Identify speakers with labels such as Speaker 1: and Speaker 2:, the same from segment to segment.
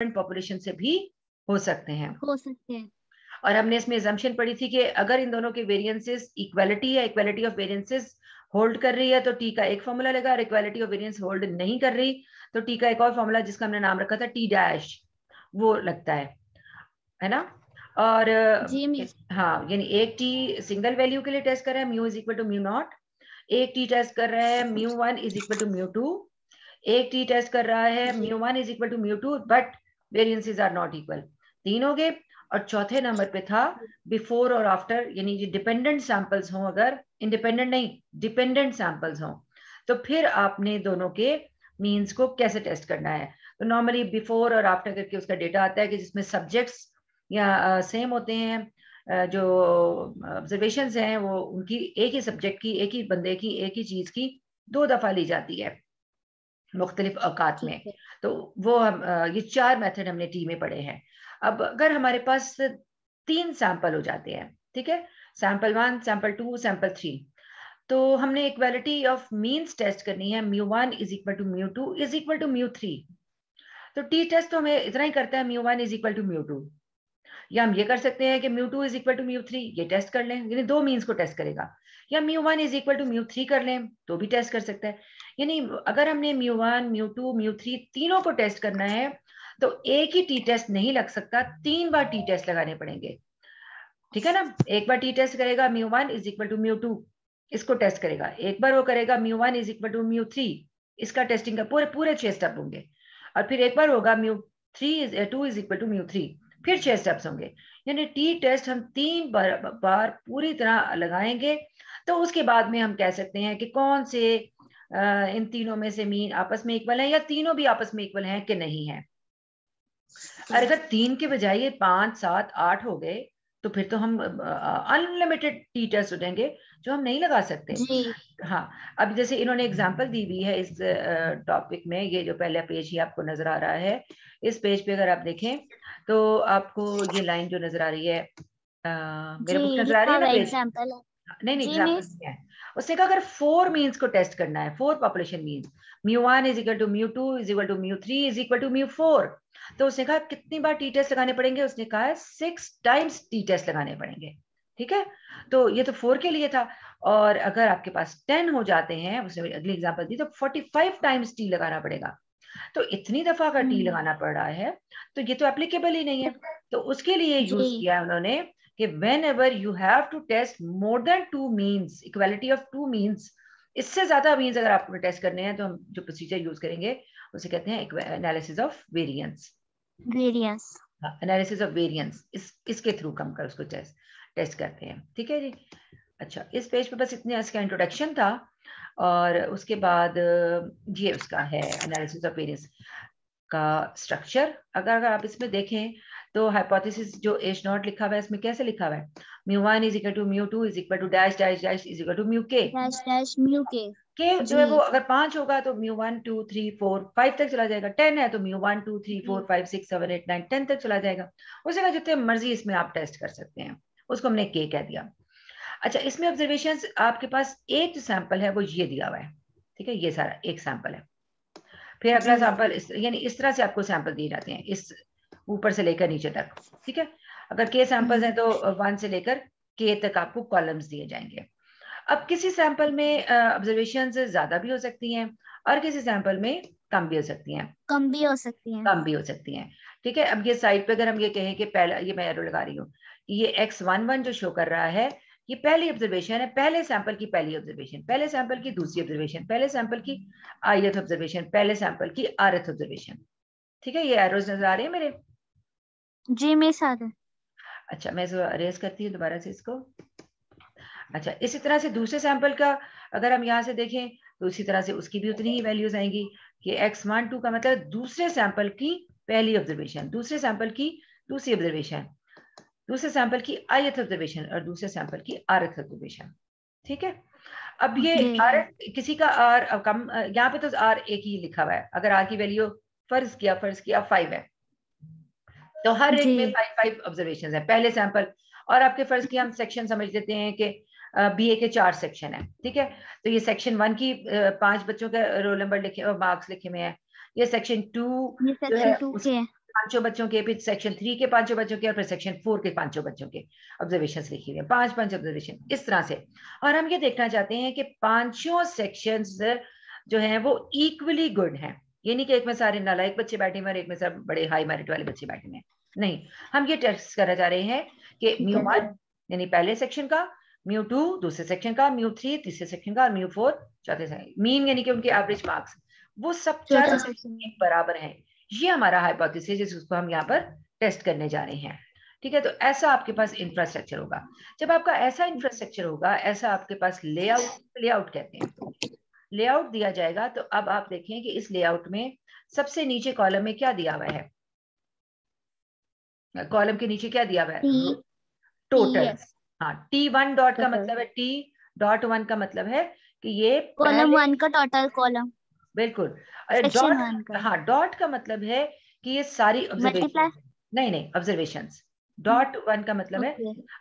Speaker 1: Population से भी हो सकते हैं।
Speaker 2: हो सकते हैं।
Speaker 1: और हमने इसमें assumption पढ़ी थी कि अगर इन दोनों के वेरिएंसेस इक्वालिटी है, इक्वालिटी ऑफ वेरिएंसेस होल्ड कर रही है तो टी का एक फॉर्मूला लगा, और इक्वालिटी ऑफ वेरिएंस होल्ड नहीं कर रही तो टी का एक और फॉर्मूला जिसका हमने नाम रखा था टी डैश, वो लगता है ना। और
Speaker 2: जी मिस।
Speaker 1: हाँ, यानी एक टी सिंगल वैल्यू के लिए टेस्ट कर रहा है mu is equal to mu naught, एक टी टेस्ट कर रहा है mu one is equal to mu two, एक टी टेस्ट कर रहा है mu one is equal to mu two but variances are not equal, तीन हो गए। और चौथे नंबर पे था बिफोर और आफ्टर, यानी जो डिपेंडेंट सैंपल्स हों, अगर इंडिपेंडेंट नहीं डिपेंडेंट सैंपल्स हों तो फिर आपने दोनों के मीन्स को कैसे टेस्ट करना है। तो नॉर्मली बिफोर और आफ्टर करके उसका डेटा आता है कि जिसमें सब्जेक्ट्स या सेम होते हैं, जो ऑब्जर्वेशंस हैं वो उनकी एक ही सब्जेक्ट की, एक ही बंदे की, एक ही चीज की 2 दफा ली जाती है मुख्तलिफ औकात में।
Speaker 2: ठीक है।
Speaker 1: तो वो हम ये 4 मेथड हमने टी में पढ़े हैं। अब अगर हमारे पास 3 सैंपल हो जाते हैं, ठीक है, सैंपल 1, सैंपल 2, सैंपल 3, तो हमने इक्वालिटी ऑफ मीन्स टेस्ट करनी है mu one is equal to mu two is equal to mu three. तो टी टेस्ट तो हमें इतना ही करता है mu one is equal to mu two, या हम ये कर सकते हैं कि mu two is equal to mu three, ये टेस्ट कर लें, यानी 2 मीन्स को टेस्ट करेगा, या mu one is equal to mu three कर लें तो भी टेस्ट कर सकता है। यानी अगर हमने mu one mu two mu three तीनों को टेस्ट करना है तो एक ही टी टेस्ट नहीं लग सकता, 3 बार टी टेस्ट लगाने पड़ेंगे, ठीक है ना। एक बार टी टेस्ट करेगा mu one is equal to mu two, इसको टेस्ट करेगा, एक बार वो करेगा mu one is equal to mu three, इसका टेस्टिंग का पूरे पूरे 6 स्टेप होंगे, और फिर एक बार होगा mu three is two is equal to mu three, फिर 6 स्टेप्स होंगे। यानी टी टेस्ट हम 3 बार पूरी तरह लगाएंगे, तो उसके बाद में हम कह सकते हैं कि कौन से इन तीनों में से मीन आपस में इक्वल है, या तीनों भी आपस में इक्वल हैं कि नहीं है। और अगर 3 के बजाय ये 5, 7, 8 हो गए तो फिर तो हम अनलिमिटेड टी टेस्ट हो जाएंगे जो हम नहीं लगा सकते।
Speaker 2: जी
Speaker 1: हाँ, अब जैसे इन्होंने एग्जांपल दी हुई है इस टॉपिक में, ये जो पहला पेज ही आपको नजर आ रहा है, इस पेज पे अगर आप देखें तो आपको ये लाइन जो नजर आ रही है,
Speaker 2: जी
Speaker 1: मेरे बुक नजर आ रही
Speaker 2: लिखा
Speaker 1: है ना
Speaker 2: हुआ
Speaker 1: पेज,
Speaker 2: एग्जाम्पल है।
Speaker 1: नहीं नहीं
Speaker 2: जी
Speaker 1: एग्जाम्पल
Speaker 2: मिस।
Speaker 1: नहीं है। उसने कहा अगर 4 मीन्स को टेस्ट करना है, 4 population means, mu one is equal to mu two is equal to mu three is equal to mu four, तो उसने कहा कितनी बार टी टेस्ट लगाने पड़ेंगे, उसने कहा है 6 टाइम्स टी टेस्ट लगाने पड़ेंगे, ठीक है। तो ये तो 4 के लिए था, और अगर आपके पास 10 हो जाते हैं, उसने अगली एग्जाम्पल दी, तो 45 टाइम्स टी लगाना पड़ेगा। तो इतनी दफा का टी लगाना पड़ रहा है तो ये तो एप्लीकेबल ही नहीं है। तो उसके लिए यूज
Speaker 2: जी
Speaker 1: किया है उन्होंने कि whenever you have to test more than 2 means, equality of 2 means, इससे ज्यादा मीन्स अगर आपको टेस्ट करने हैं तो हम जो प्रोसीजर यूज करेंगे उसे कहते हैं analysis of variance.
Speaker 2: Variance.
Speaker 1: Analysis of variance इसके थ्रू हम कर उसको टेस्ट करते हैं, ठीक है जी। अच्छा, इस पेज पे बस इतने इसका इंट्रोडक्शन था, और उसके बाद ये उसका है एनालिसिस ऑफ वेरिएंस का स्ट्रक्चर। अगर आप इसमें देखें तो हाइपोथेसिस जो एच नॉट लिखा हुआ है इसमें कैसे लिखा हुआ है, mu one is equal to mu two is equal to dash dash dash is equal to mu K.
Speaker 2: Dash dash mu K.
Speaker 1: के जो
Speaker 2: जी
Speaker 1: है वो अगर 5 होगा तो mu one two three four five तक चला जाएगा, 10 है तो mu one two three
Speaker 2: G
Speaker 1: four five six seven eight nine 10 तक चला जाएगा। उसी का जितने मर्जी इसमें आप टेस्ट कर सकते हैं, उसको हमने के कह दिया। अच्छा, इसमें ऑब्जर्वेशंस आपके पास एक जो सैंपल है वो ये दिया हुआ है, ठीक है, ये सारा एक सैंपल है। फिर अगला
Speaker 2: जी
Speaker 1: सैंपल यानी इस तरह से आपको सैंपल दिए जाते हैं, इस ऊपर से लेकर नीचे तक, ठीक है। अगर के सैंपल्स हैं तो 1 से लेकर के तक आपको कॉलम्स दिए जाएंगे। अब किसी सैंपल में ऑब्जर्वेशन ज्यादा भी हो सकती हैं और किसी सैंपल में कम भी हो सकती हैं,
Speaker 2: कम भी हो सकती हैं।
Speaker 1: कम भी हो सकती हैं, ठीक है। अब ये साइड पे अगर हम ये कहें कि पहला, ये मैं एरो लगा रही हूँ, ये x11 जो शो कर रहा है ये पहली ऑब्जर्वेशन है, पहले सैंपल की पहली ऑब्जर्वेशन, पहले सैंपल की दूसरी ऑब्जर्वेशन, पहले सैंपल की आयथ ऑब्जर्वेशन, पहले सैंपल की आरथ ऑब्जर्वेशन, ठीक है। ये एरोज नजर आ रहे हैं मेरे?
Speaker 2: जी मिस आ गए।
Speaker 1: अच्छा, मैं अरेज करती हूँ दोबारा से इसको। अच्छा, इसी तरह से दूसरे सैंपल का अगर हम यहाँ से देखें तो उसी तरह से उसकी भी उतनी ही वैल्यूज आएंगी कि x12 का मतलब दूसरे सैंपल की पहली ऑब्जर्वेशन, दूसरे सैंपल की दूसरी ऑब्जर्वेशन, दूसरे सैंपल की आयथ ऑब्जर्वेशन और दूसरे सैंपल की आरथ ऑब्जर्वेशन, ठीक है। अब ये
Speaker 2: जी
Speaker 1: आर किसी का आर कम, यहाँ पे तो आर एक ही लिखा हुआ है, अगर आर की वैल्यू फर्ज किया 5 है तो हर एक
Speaker 2: जी
Speaker 1: में 5 ऑब्जर्वेशन है पहले सैंपल। और आपके फर्ज की हम सेक्शन समझ लेते हैं कि बीए के 4 सेक्शन है, ठीक है। तो ये सेक्शन 1 की 5 बच्चों का रोल नंबर लिखे और मार्क्स लिखे हुए हैं, ये सेक्शन 2
Speaker 2: ये
Speaker 1: जो है
Speaker 2: सेक्शन 2 के हैं।
Speaker 1: पांचों बच्चों के, फिर सेक्शन 3 के पांचों बच्चों के, और फिर सेक्शन 4 के पांचों बच्चों के ऑब्जर्वेशन लिखी हुई है, 5 ऑब्जर्वेशन इस तरह से। और हम ये देखना चाहते हैं कि पांचों सेक्शंस जो हैं वो इक्वली गुड हैं। ये नहीं कि एक में सारे नालायक बच्चे बैठे हुए और एक में सब बड़े हाई मेरिट वाले बच्चे बैठे हैं, नहीं। हम ये टेस्ट करना चाह रहे हैं कि μ1 यानी पहले सेक्शन का, μ2 दूसरे सेक्शन का, μ3 तीसरे सेक्शन का, और μ4 चौथे सेक्शन, मीन यानी कि उनके एवरेज मार्क्स वो सब चारों एक बराबर हैं। ये हमारा हाइपोथेसिस है जिसको हम यहाँ पर टेस्ट करने जा रहे हैं। ठीक है, तो ऐसा आपके पास इंफ्रास्ट्रक्चर होगा। जब आपका ऐसा इंफ्रास्ट्रक्चर होगा, ऐसा आपके पास लेआउट कहते हैं, लेआउट दिया जाएगा, तो अब आप देखें कि इस लेआउट में सबसे नीचे कॉलम में क्या दिया हुआ है, कॉलम के नीचे क्या दिया हुआ है, टोटल। हाँ, T1 डॉट का मतलब है, T.1 का मतलब है कि ये
Speaker 2: कॉलम 1 का टोटल कॉलम,
Speaker 1: बिल्कुल।
Speaker 2: डॉट,
Speaker 1: हाँ, डॉट का मतलब है कि ये सारी ऑब्जर्वेशन, नहीं ऑब्जर्वेशंस। .1 का मतलब है,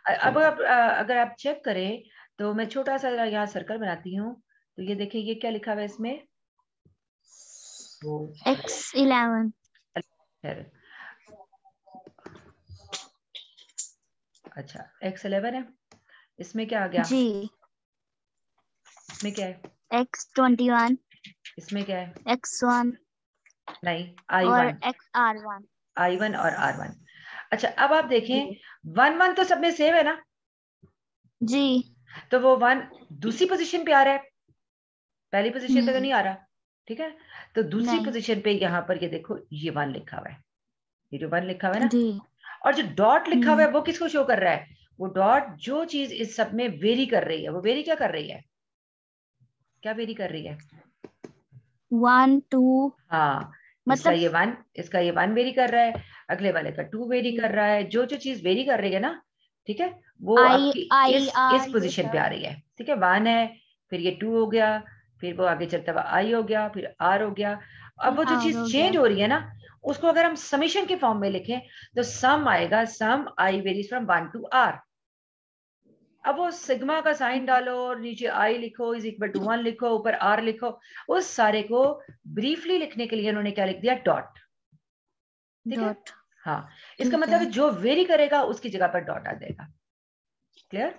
Speaker 1: अब अगर आप चेक करें तो मैं छोटा सा यहाँ सर्कल बनाती हूँ, तो ये देखिए ये क्या लिखा हुआ है इसमें,
Speaker 2: X11।
Speaker 1: अच्छा, X11 है, इसमें क्या आ गया
Speaker 2: जी,
Speaker 1: इसमें क्या है,
Speaker 2: X21,
Speaker 1: इसमें क्या है,
Speaker 2: X1
Speaker 1: नहीं
Speaker 2: और
Speaker 1: I1,
Speaker 2: XR1,
Speaker 1: I1 और R1। अच्छा, अब आप देखें 1 तो सब में सेम है ना
Speaker 2: जी,
Speaker 1: तो वो 1 दूसरी पोजीशन पे आ रहा है, पहली पोजीशन पे तो नहीं आ रहा। ठीक है, तो दूसरी पोजीशन पे यहाँ पर ये देखो ये 1 लिखा हुआ है, ये जो 1 लिखा हुआ है ना
Speaker 2: जी,
Speaker 1: और जो डॉट लिखा हुआ है वो किसको शो कर रहा है, वो डॉट जो चीज इस सब में वेरी कर रही है, वो वेरी क्या कर रही है, क्या वेरी कर रही है,
Speaker 2: 1 2,
Speaker 1: हाँ,
Speaker 2: मतलब
Speaker 1: इसका ये 1 वेरी कर रहा है, अगले वाले का 2 वेरी कर रहा है, जो जो चीज वेरी कर रही है ना, ठीक है, वो आपकी इस पोजीशन पे आ रही है। ठीक है, 1 है, फिर ये 2 हो गया, फिर वो आगे चलता हुआ आई हो गया, फिर आर हो गया। अब वो जो चीज चेंज हो रही है ना, उसको अगर हम समीशन के फॉर्म में लिखें तो सम आएगा, सम आई वेरीज फ्रॉम 1 to R। अब वो सिग्मा का साइन डालो और नीचे आई लिखो इज इक्वल टू 1 लिखो, ऊपर आर लिखो, उस सारे को ब्रीफली लिखने के लिए उन्होंने क्या लिख दिया, डॉट। ठीक है, हाँ, इसका मतलब है जो वेरी करेगा उसकी जगह पर डॉट आ जाएगा। क्लियर?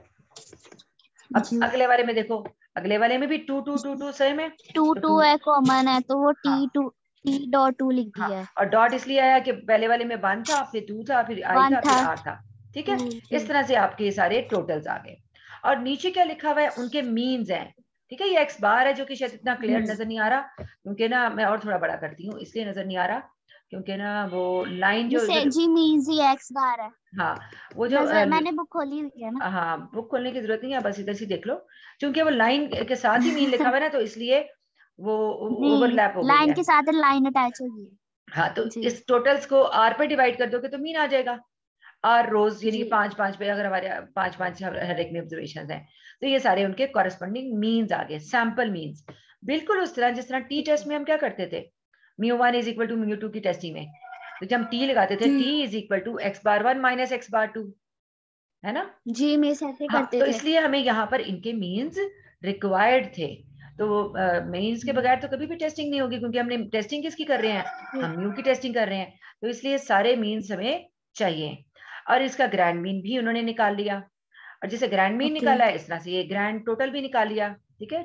Speaker 1: अब अगले वाले में देखो, अगले वाले में भी 2 2 2 2 सेम है,
Speaker 2: 2 2 है, कॉमन है, तो वो
Speaker 1: हाँ,
Speaker 2: T.2 लिख दिया है।
Speaker 1: और डॉट इसलिए आया कि पहले वाले में 1 था, फिर 2 था, फिर आई था, फिर आर था। ठीक है, इस तरह से आपके सारे टोटल्स आ गए। और नीचे क्या लिखा हुआ है, उनके मीन्स हैं। ठीक है, ये एक्स बार है जो कि शायद इतना क्लियर नजर नहीं आ रहा, क्योंकि ना मैं और थोड़ा बड़ा करती हूँ इसलिए नजर नहीं आ रहा, क्योंकि ना वो लाइन जो
Speaker 2: जी मीन्स ही एक्स बार है।
Speaker 1: हाँ, वो जो
Speaker 2: मैंने बुक खोली हुई है ना,
Speaker 1: हाँ, बुक खोलने की जरूरत नहीं है, बस इधर से देख लो, क्योंकि वो लाइन के साथ ही मीन लिखा हुआ है ना, तो इसलिए वो ओवरलैप हो गई
Speaker 2: लाइन
Speaker 1: है।
Speaker 2: के साथ लाइन अटैच होगी।
Speaker 1: हाँ, तो इस टोटल्स को आर पे डिवाइड कर दोगे तो मीन आ जाएगा, आर रोज, यानी 5 5 पे, अगर हमारे 5 5 हर एक में ऑब्जर्वेशन है तो ये सारे उनके कॉरेस्पॉन्डिंग मीन्स आ गए, सैंपल मीन्स। बिल्कुल उस तरह जिस तरह टी टेस्ट में हम क्या करते थे, μ1 इज इक्वल टू μ2 की टेस्टिंग में, तो जब हम टी लगाते थे, T is equal to x⁻1 minus x⁻2, है ना
Speaker 2: जी, में से ऐसे
Speaker 1: हाँ,
Speaker 2: करते
Speaker 1: तो
Speaker 2: थे।
Speaker 1: इसलिए हमें यहाँ पर इनके मीन्स रिक्वायर्ड थे। तो मीन्स के बगैर तो कभी भी टेस्टिंग नहीं होगी, क्योंकि हमने टेस्टिंग किसकी कर रहे हैं, हम म्यू की टेस्टिंग कर रहे हैं, तो इसलिए सारे मीन्स हमें चाहिए। और इसका ग्रैंड मीन भी उन्होंने निकाल लिया, और जैसे ग्रैंड मीन निकाला है इस तरह से ये ग्रैंड टोटल भी निकाल लिया। ठीक है,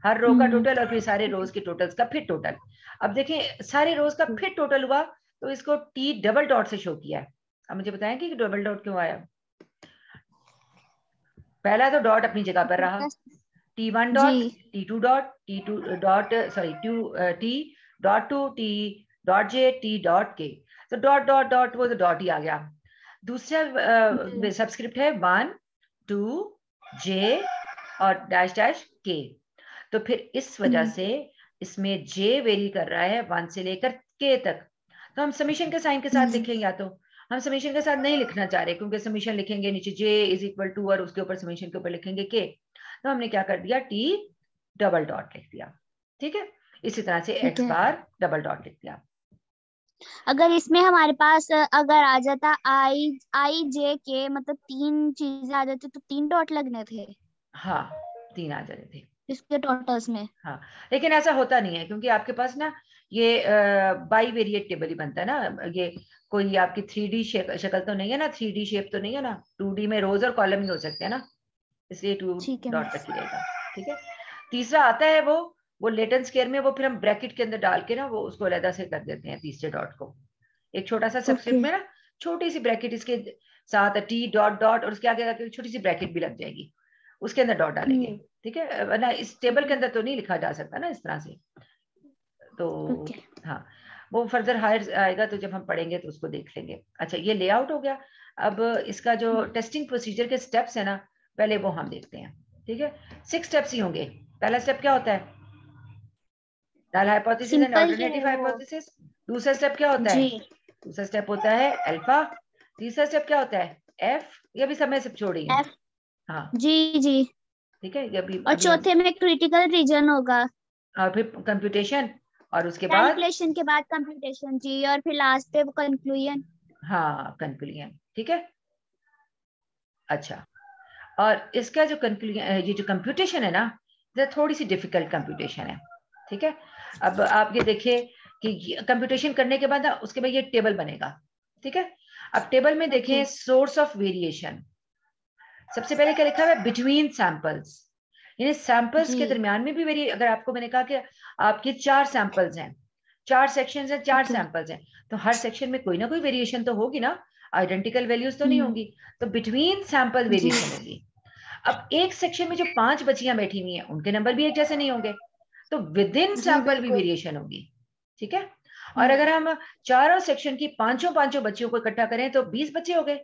Speaker 1: हर रो का टोटल और फिर सारे रोज के टोटल्स का फिर टोटल। अब देखें सारे रोज का फिर टोटल हुआ, तो इसको टी डबल डॉट से शो किया है। अब मुझे बताएं कि डबल डॉट क्यों आया। पहला तो डॉट अपनी जगह पर रहा, T1 dot, T2 dot, T2 dot, sorry T.2 T.J T.K, तो डॉट डॉट डॉट वो तो डॉट ही आ गया। दूसरा सबस्क्रिप्ट है 1 2 J और डैश डैश K, तो फिर इस वजह से इसमें J वेरी कर रहा है 1 से लेकर K तक, तो हम समीशन के साइन के साथ लिखेंगे, या तो हम समीशन के साथ नहीं लिखना चाह रहे, क्योंकि समीशन लिखेंगे नीचे J इज इक्वल टू और उसके ऊपर समीशन के ऊपर लिखेंगे K, तो हमने क्या कर दिया, T डबल डॉट लिख दिया। ठीक है, इसी तरह से X बार डबल डॉट लिख दिया।
Speaker 2: अगर इसमें हमारे पास अगर आ जाता I J K, मतलब 3 चीजें आ जाती तो 3 डॉट लगने थे।
Speaker 1: हाँ, 3 आ जाते थे
Speaker 2: इसके टोटल्स में।
Speaker 1: हाँ, लेकिन ऐसा होता नहीं है, क्योंकि आपके पास ना ये बाई वेरिएट टेबल ही बनता है ना, ये कोई आपकी 3D शक्ल तो नहीं है ना, 3D शेप तो नहीं है ना, 2D में रोज और कॉलम ही हो सकते हैं ना, इसलिए 2
Speaker 2: ठीक है
Speaker 1: डॉट तक ही रहेगा। ठीक है, तीसरा आता है वो लेटेंट स्केयर में, वो फिर हम ब्रैकेट के अंदर डाल के ना वो उसको अलग से कर देते हैं तीसरे डॉट को, एक छोटा सा सबस्क्रिप्ट
Speaker 2: ओके
Speaker 1: में ना छोटी सी ब्रैकेट इसके साथ टी डॉट डॉट, और उसके आगे आके छोटी सी ब्रैकेट भी लग जाएगी, उसके अंदर डॉट डालेंगे। ठीक है, वरना इस टेबल के अंदर तो नहीं लिखा जा सकता ना इस तरह से। तो
Speaker 2: ओके
Speaker 1: हाँ, वो फर्दर हायर आएगा तो जब हम पढ़ेंगे तो उसको देख लेंगे। अच्छा, ये लेआउट हो गया। अब इसका जो टेस्टिंग प्रोसीजर के स्टेप्स है ना, पहले वो हम देखते हैं। ठीक है, 6 स्टेप्स ही होंगे। पहला स्टेप क्या होता है? नल हाइपोथेसिस एंड
Speaker 2: सिंपल है
Speaker 1: अल्टरनेटिव
Speaker 2: वो
Speaker 1: हाइपोथेसिस। दूसरा स्टेप क्या होता है?
Speaker 2: जी
Speaker 1: दूसरा स्टेप होता है अल्फा। तीसरा स्टेप क्या होता है? एफ। ये भी समय सब छोड़िए।
Speaker 2: एफ
Speaker 1: हाँ,
Speaker 2: जी जी
Speaker 1: ठीक है, ये अभी
Speaker 2: और
Speaker 1: अभी हम,
Speaker 2: चौथे में क्रिटिकल रीजन होगा,
Speaker 1: और फिर कंप्यूटेशन, और उसके बाद
Speaker 2: कैलकुलेशन के बाद कंप्यूटेशन जी, और फिर लास्ट पे कंक्लूजन।
Speaker 1: हाँ कंक्लूजन। ठीक है, अच्छा, और इसका जो कंक्लूजन, ये जो कंप्यूटेशन है ना, ये थोड़ी सी डिफिकल्ट कंप्यूटेशन है। ठीक है, अब आप ये देखिए कि कंप्यूटेशन करने के बाद ना उसके बाद ये टेबल बनेगा। ठीक है, अब टेबल में देखें सोर्स ऑफ वेरिएशन। सबसे पहले क्या लिखा हुआ है? बिटवीन सैंपल्स, यानी सैंपल्स
Speaker 2: जी
Speaker 1: के दरमियान में भी वेरी, अगर आपको मैंने कहा कि आपके 4 सैंपल्स हैं, 4 सेक्शंस हैं, 4
Speaker 2: ओके
Speaker 1: सैंपल्स हैं, तो हर सेक्शन में कोई ना कोई वेरिएशन तो होगी ना, आइडेंटिकल वैल्यूज तो नहीं होंगी, तो बिटवीन सैंपल
Speaker 2: जी
Speaker 1: वेरिएशन होगी। अब एक सेक्शन में जो 5 बच्चियां बैठी हुई हैं उनके नंबर भी एक जैसे नहीं होंगे, तो विद इन
Speaker 2: जी
Speaker 1: सैंपल भी
Speaker 2: बिल्कुल
Speaker 1: वेरिएशन होगी। ठीक है, और अगर हम चारों सेक्शन की पांचों पांचों बच्चियों को इकट्ठा करें तो 20 बच्चे हो गए।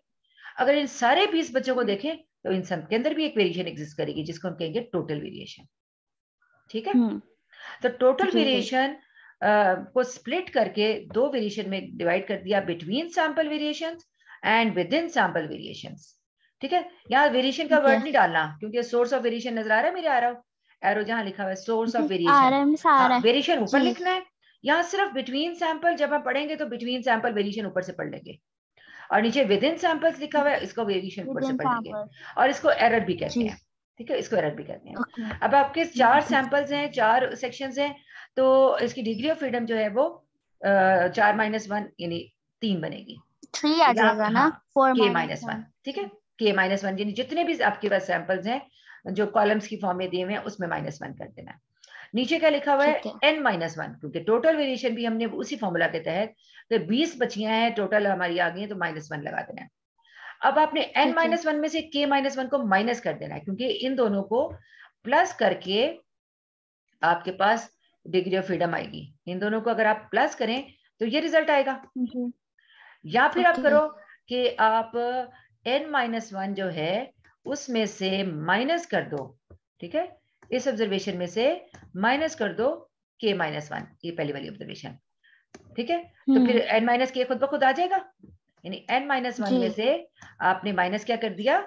Speaker 1: अगर इन सारे 20 बच्चों को देखें तो इन सब के अंदर भी एक वेरिएशन एग्जिस्ट करेगी, जिसको हम कहेंगे टोटल वेरिएशन। ठीक है, तो टोटल
Speaker 2: जी
Speaker 1: वेरिएशन को स्प्लिट करके 2 वेरिएशन में डिवाइड कर दिया, between sample variations and with in sample variations. ठीक है, यहाँ वेरिएशन का
Speaker 2: ठीक
Speaker 1: वर्ड
Speaker 2: है
Speaker 1: नहीं डालना, क्योंकि सोर्स ऑफ वेरिएशन नजर आ रहा है मेरे, आ रहा हो एरो जहां लिखा हुआ है सोर्स ऑफ वेरिएशन।
Speaker 2: आरएम
Speaker 1: हाँ,
Speaker 2: सारा
Speaker 1: वेरिएशन ऊपर
Speaker 2: जी
Speaker 1: लिखना है। यहाँ सिर्फ बिटवीन सैंपल, जब हम पढ़ेंगे तो बिटवीन सैंपल वेरिएशन ऊपर से पढ़ लेंगे, और नीचे विद इन सैंपल्स लिखा हुआ है, इसको वेरिएशन ऊपर
Speaker 2: विद
Speaker 1: से
Speaker 2: इन
Speaker 1: पढ़ लेंगे,
Speaker 2: सैंपल
Speaker 1: और इसको एरर भी कहते
Speaker 2: जी
Speaker 1: हैं। ठीक है, इसको एरर भी कहते हैं।
Speaker 2: ओके
Speaker 1: अब आपके 4 सैंपल्स हैं, 4 सेक्शंस हैं, तो इसकी डिग्री ऑफ फ्रीडम जो है वो 4-1 यानी 3 बनेगी।
Speaker 2: 3
Speaker 1: तो
Speaker 2: आ
Speaker 1: यहाँ
Speaker 2: जाएगा ना,
Speaker 1: हाँ,
Speaker 2: 4
Speaker 1: के
Speaker 2: माइनस
Speaker 1: माइनस वन
Speaker 2: 1
Speaker 1: ठीक है, के -1 यानी जितने भी आपके पास सैंपल्स हैं जो कॉलम्स की फॉर्म में दिए हुए हैं उसमें -1 कर देना। नीचे क्या लिखा हुआ है?
Speaker 2: ठीक है
Speaker 1: n-1, क्योंकि टोटल वेरिएशन भी हमने उसी फॉर्मूला के तहत, तो 20 बचियां हैं टोटल हमारी आ गई है, तो -1 लगा देना है। अब आपने
Speaker 2: ठीक है
Speaker 1: n-1 में से k-1 को माइनस कर देना है, क्योंकि इन दोनों को प्लस करके आपके पास डिग्री ऑफ फ्रीडम आएगी। इन दोनों को अगर आप प्लस करें तो ये रिजल्ट आएगा।
Speaker 2: जी
Speaker 1: या फिर आप
Speaker 2: ओके
Speaker 1: करो कि आप n-1 जो है उसमें से माइनस कर दो। ठीक है, इस ऑब्जर्वेशन में से माइनस कर दो k-1, ये पहली वाली ऑब्जर्वेशन। ठीक है, तो फिर n-k खुद ब खुद आ जाएगा, यानी n-1
Speaker 2: जी
Speaker 1: में से आपने माइनस क्या कर दिया?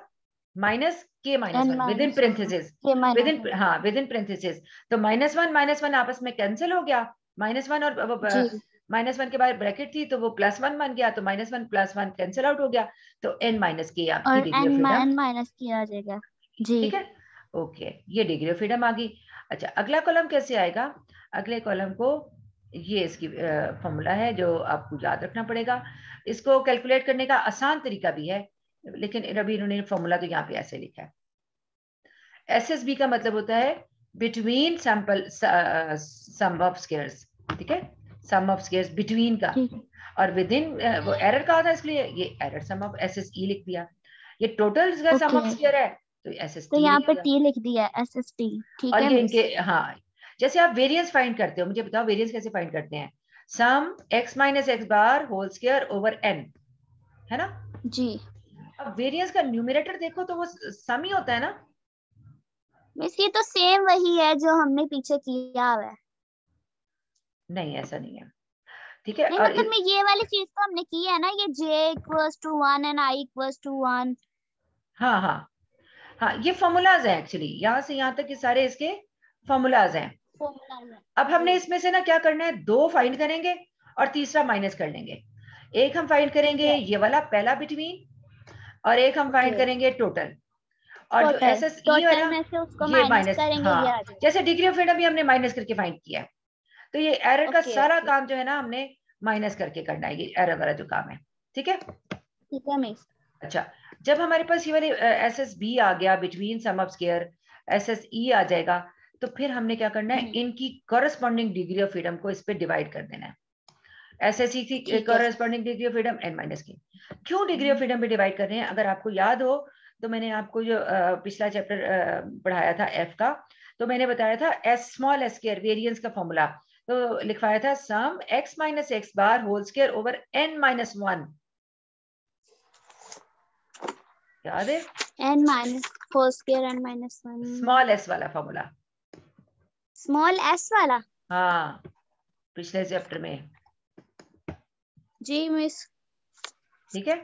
Speaker 1: Minus
Speaker 2: n
Speaker 1: k-1 with in
Speaker 2: minus one
Speaker 1: parenthesis,
Speaker 2: के
Speaker 1: विद
Speaker 2: माइनस
Speaker 1: इन,
Speaker 2: वन
Speaker 1: हाँ विद इन पेरेंथेसिस, तो -1 आपस में कैंसिल हो गया। -1 और
Speaker 2: जी
Speaker 1: -1 के बाद ब्रैकेट थी तो वो +1 बन गया, तो -1 +1 कैंसिल आउट हो गया, तो n-k आपकी
Speaker 2: और
Speaker 1: degree of
Speaker 2: n
Speaker 1: freedom.
Speaker 2: Minus किया आ जाएगा जी
Speaker 1: ठीक है, ओके, ये डिग्री ऑफ फ्रीडम आ गई। अच्छा, अगला कॉलम कैसे आएगा? अगले कॉलम को, ये इसकी फॉर्मूला है जो आपको याद रखना पड़ेगा। इसको कैलकुलेट करने का आसान तरीका भी है, लेकिन अभी इन्होंने फॉर्मूला तो यहाँ पे ऐसे लिखा है। SSB का मतलब होता है between sample sum of squares. ठीक है, सम ऑफ स्क्वायर्स बिटवीन का,
Speaker 2: ठीक है
Speaker 1: और विद इन वो एरर का था, इसलिए ये एरर सम ऑफ SSE लिख दिया। ये टोटल का सम ऑफ
Speaker 2: ओके
Speaker 1: स्क्वायर है तो
Speaker 2: तो
Speaker 1: SST
Speaker 2: यहाँ
Speaker 1: लिख
Speaker 2: पे
Speaker 1: दिया।
Speaker 2: टी लिख दिया SST ठीक
Speaker 1: और
Speaker 2: है
Speaker 1: ये
Speaker 2: मिस
Speaker 1: इनके, हाँ, जैसे आप वेरिएंस फाइंड करते हो, मुझे बताओ वेरिएंस कैसे फाइंड करते हैं? Sum x - x bar whole square over n, है ना?
Speaker 2: जी
Speaker 1: अब वेरिएंस का न्यूमरेटर देखो तो वो सम ही होता है ना?
Speaker 2: मिस ये तो सेम वही है जो हमने पीछे किया हुआ है।
Speaker 1: नहीं, ऐसा नहीं है। ठीक है,
Speaker 2: नहीं
Speaker 1: और
Speaker 2: मतलब मैं ये वाली चीज तो हमने की है ना, ये j = 1 एंड i = 1
Speaker 1: हाँ हाँ हाँ, ये फॉर्मूलाज हैं एक्चुअली, यहाँ से यहाँ तक ये सारे इसके फॉर्मूलाज हैं।
Speaker 2: फॉर्मूला है
Speaker 1: अब हमने
Speaker 2: जी
Speaker 1: इसमें से ना क्या करना है, 2 फाइंड करेंगे और तीसरा माइनस कर लेंगे। एक हम फाइंड
Speaker 2: ठीक
Speaker 1: करेंगे
Speaker 2: है
Speaker 1: ये वाला पहला बिटवीन, और एक हम फाइंड
Speaker 2: ओके
Speaker 1: करेंगे टोटल, और जो
Speaker 2: टोटल
Speaker 1: SSE है
Speaker 2: टोटल
Speaker 1: ना,
Speaker 2: में से उसको
Speaker 1: ये
Speaker 2: माइनस
Speaker 1: माइनस,
Speaker 2: करेंगे
Speaker 1: हाँ,
Speaker 2: ये आ जाएगा
Speaker 1: जैसे डिग्री ऑफ फ्रीडम भी हमने माइनस करके फाइंड किया है, तो ये एरर का सारा
Speaker 2: ओके
Speaker 1: काम जो है ना हमने माइनस करके करना है, ये एरर वाला जो काम है, ठीक है।
Speaker 2: ठीक है मिस।
Speaker 1: अच्छा, जब हमारे पास ये वाली एस एस बी आ गया, between sum of square S S E आ जाएगा, तो फिर हमने क्या करना है, इनकी कॉरेस्पॉन्डिंग डिग्री ऑफ फ्रीडम को इस पे डिवाइड कर देना है। एस एस ई की
Speaker 2: ठीक है
Speaker 1: corresponding degree of freedom N minus की। क्यों डिग्री ऑफ फ्रीडम पे डिवाइड कर रहे हैं, अगर आपको याद हो तो मैंने आपको जो पिछला चैप्टर पढ़ाया था एफ का, तो मैंने बताया था s small s square variance का फॉर्मूला, तो लिखवाया था sum x minus x bar whole square over N minus one, याद है?
Speaker 2: N minus four square n minus one,
Speaker 1: small s वाला फॉर्मूला,
Speaker 2: स्मॉल एस वाला।
Speaker 1: हाँ पिछले चैप्टर में,
Speaker 2: जी मिस।
Speaker 1: ठीक है।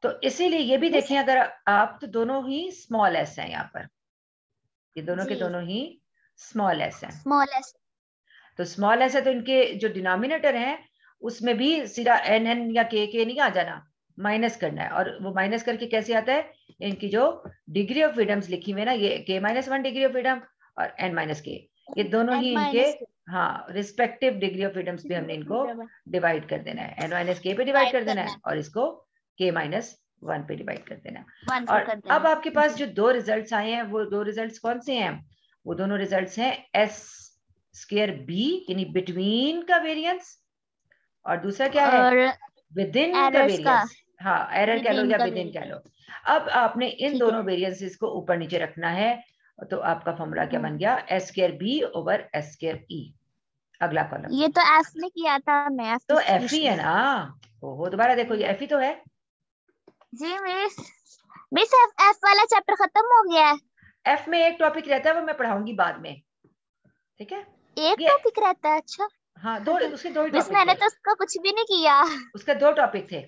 Speaker 1: तो इसीलिए ये भी
Speaker 2: मिस
Speaker 1: देखें, अगर आप तो दोनों ही स्मॉल एस हैं यहाँ पर, ये दोनों के
Speaker 2: जी
Speaker 1: दोनों ही स्मॉल एस हैं।
Speaker 2: Small S.
Speaker 1: तो स्मॉल एस है तो इनके जो डिनोमिनेटर है उसमें भी सीधा एन एन या के नहीं आ जाना, माइनस करना है। और वो माइनस करके कैसे आता है, इनकी जो डिग्री ऑफ फ्रीडम्स लिखी हुई है ना, ये के minus one degree of freedom और एन माइनस के, ये दोनों ही
Speaker 2: एन
Speaker 1: इनके
Speaker 2: माइनस
Speaker 1: हाँ रिस्पेक्टिव डिग्री ऑफ फ्रीडम्स पे हमने इनको डिवाइड कर देना है, एन माइनस के पे डिवाइड कर देना है और इसको के माइनस वन पे डिवाइड कर देना है।
Speaker 2: वन पे
Speaker 1: और
Speaker 2: कर देना।
Speaker 1: अब आपके पास जो दो रिजल्ट्स आए हैं, वो दो रिजल्ट्स कौन से हैं, वो दोनों रिजल्ट्स हैं एस स्क्वायर बी यानी बिटवीन का वेरिएंस, और दूसरा क्या है,
Speaker 2: और
Speaker 1: विद इन का
Speaker 2: एरर्स का,
Speaker 1: वेरिएंस, हाँ एरर कह लो
Speaker 2: विद इन
Speaker 1: या
Speaker 2: का
Speaker 1: विद इन कह
Speaker 2: वेरिएंस।
Speaker 1: लो। अब आपने इन
Speaker 2: ठीक
Speaker 1: दोनों
Speaker 2: है।
Speaker 1: वेरिएंसेस को ऊपर नीचे रखना है, तो आपका फॉर्मूला क्या बन गया, s square b over s square e. अगला कॉलम,
Speaker 2: ये तो एफ में किया था मैं, एफ
Speaker 1: तो एफ ही
Speaker 2: डिस्ट्रीब्यूशन
Speaker 1: है
Speaker 2: में।
Speaker 1: ना, ओहो दोबारा देखो ये एफ ही तो है।
Speaker 2: जी मिस। मिस एफ वाला चैप्टर खत्म हो गया है।
Speaker 1: एफ में एक टॉपिक रहता है, वो मैं पढ़ाऊंगी बाद में, ठीक है।
Speaker 2: एक
Speaker 1: ये
Speaker 2: टॉपिक रहता है, अच्छा।
Speaker 1: हाँ दो, उसके दो ही
Speaker 2: मिस
Speaker 1: टॉपिक
Speaker 2: मैंने
Speaker 1: थे,
Speaker 2: तो उसका कुछ भी नहीं किया।
Speaker 1: उसके दो टॉपिक थे,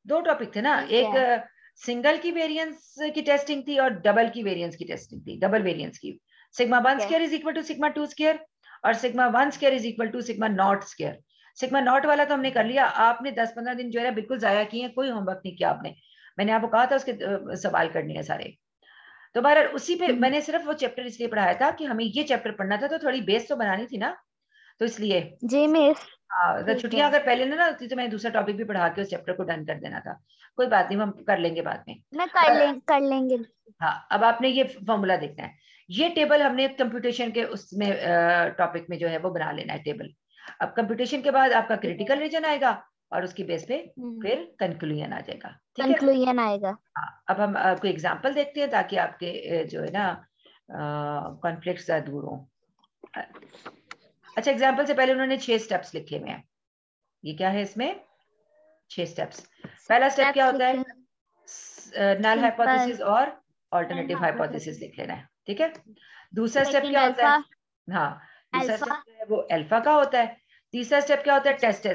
Speaker 1: दो टॉपिक थे ना,
Speaker 2: ठीक
Speaker 1: एक
Speaker 2: है।
Speaker 1: सिंगल की वेरिएंस की टेस्टिंग थी और डबल की वेरिएंस की टेस्टिंग थी, डबल वेरिएंस की, सिग्मा वन
Speaker 2: ठीक है।
Speaker 1: Square is equal to sigma two square और sigma one square is equal to sigma naught square. Sigma naught वाला तो हमने कर लिया, आपने 10-15 दिन जो है बिल्कुल जाया किए हैं, कोई होमवर्क नहीं किया आपने, मैंने आपको कहा था उसके सवाल करने हैं सारे। तो बहरहाल उसी पे मैंने सिर्फ वो चैप्टर इसलिए पढ़ाया था कि हमें ये चैप्टर पढ़ना था, तो थोड़ी बेस तो बनानी थी ना, तो इसलिए
Speaker 2: जी मिस।
Speaker 1: हाँ, तो
Speaker 2: ठीक
Speaker 1: छुट्टियां
Speaker 2: है।
Speaker 1: अगर पहले ना होती तो मैंने दूसरा टॉपिक भी पढ़ा के उस चैप्टर को डन कर देना था, कोई बात नहीं, हम कर लेंगे बाद में।
Speaker 2: मैं
Speaker 1: पर
Speaker 2: कर लेंगे।
Speaker 1: हाँ, अब आपने ये फॉर्मूला देखना है, ये टेबल हमने कंप्यूटेशन के उसमें टॉपिक में जो है वो बना लेना है टेबल। अब कंप्यूटेशन के बाद आपका क्रिटिकल रीजन आएगा और उसकी बेस पे फिर कंक्लूजन आ जाएगा, ठीक है।
Speaker 2: कंक्लूजन आएगा।
Speaker 1: हाँ, अब हम कोई एग्जांपल देखते हैं ताकि आपके जो है ना कॉन्फ्लिक्ट्स दूर हो। अच्छा, एग्जांपल से पहले उन्होंने 6 स्टेप्स लिखे हुए हैं, ये क्या है इसमें, 6 स्टेप्स। पहला स्टेप क्या होता है, नल हाइपोथेसिस और ऑल्टरनेटिव हाइपोथेसिस लिख लेना है, ठीक है। दूसरा स्टेप
Speaker 2: सेकंड
Speaker 1: क्या होता
Speaker 2: अल्फा।
Speaker 1: है, हाँ दूसरा
Speaker 2: अल्फा।
Speaker 1: स्टेप जो है वो अल्फा का होता है। तीसरा स्टेप क्या होता है, टेस्ट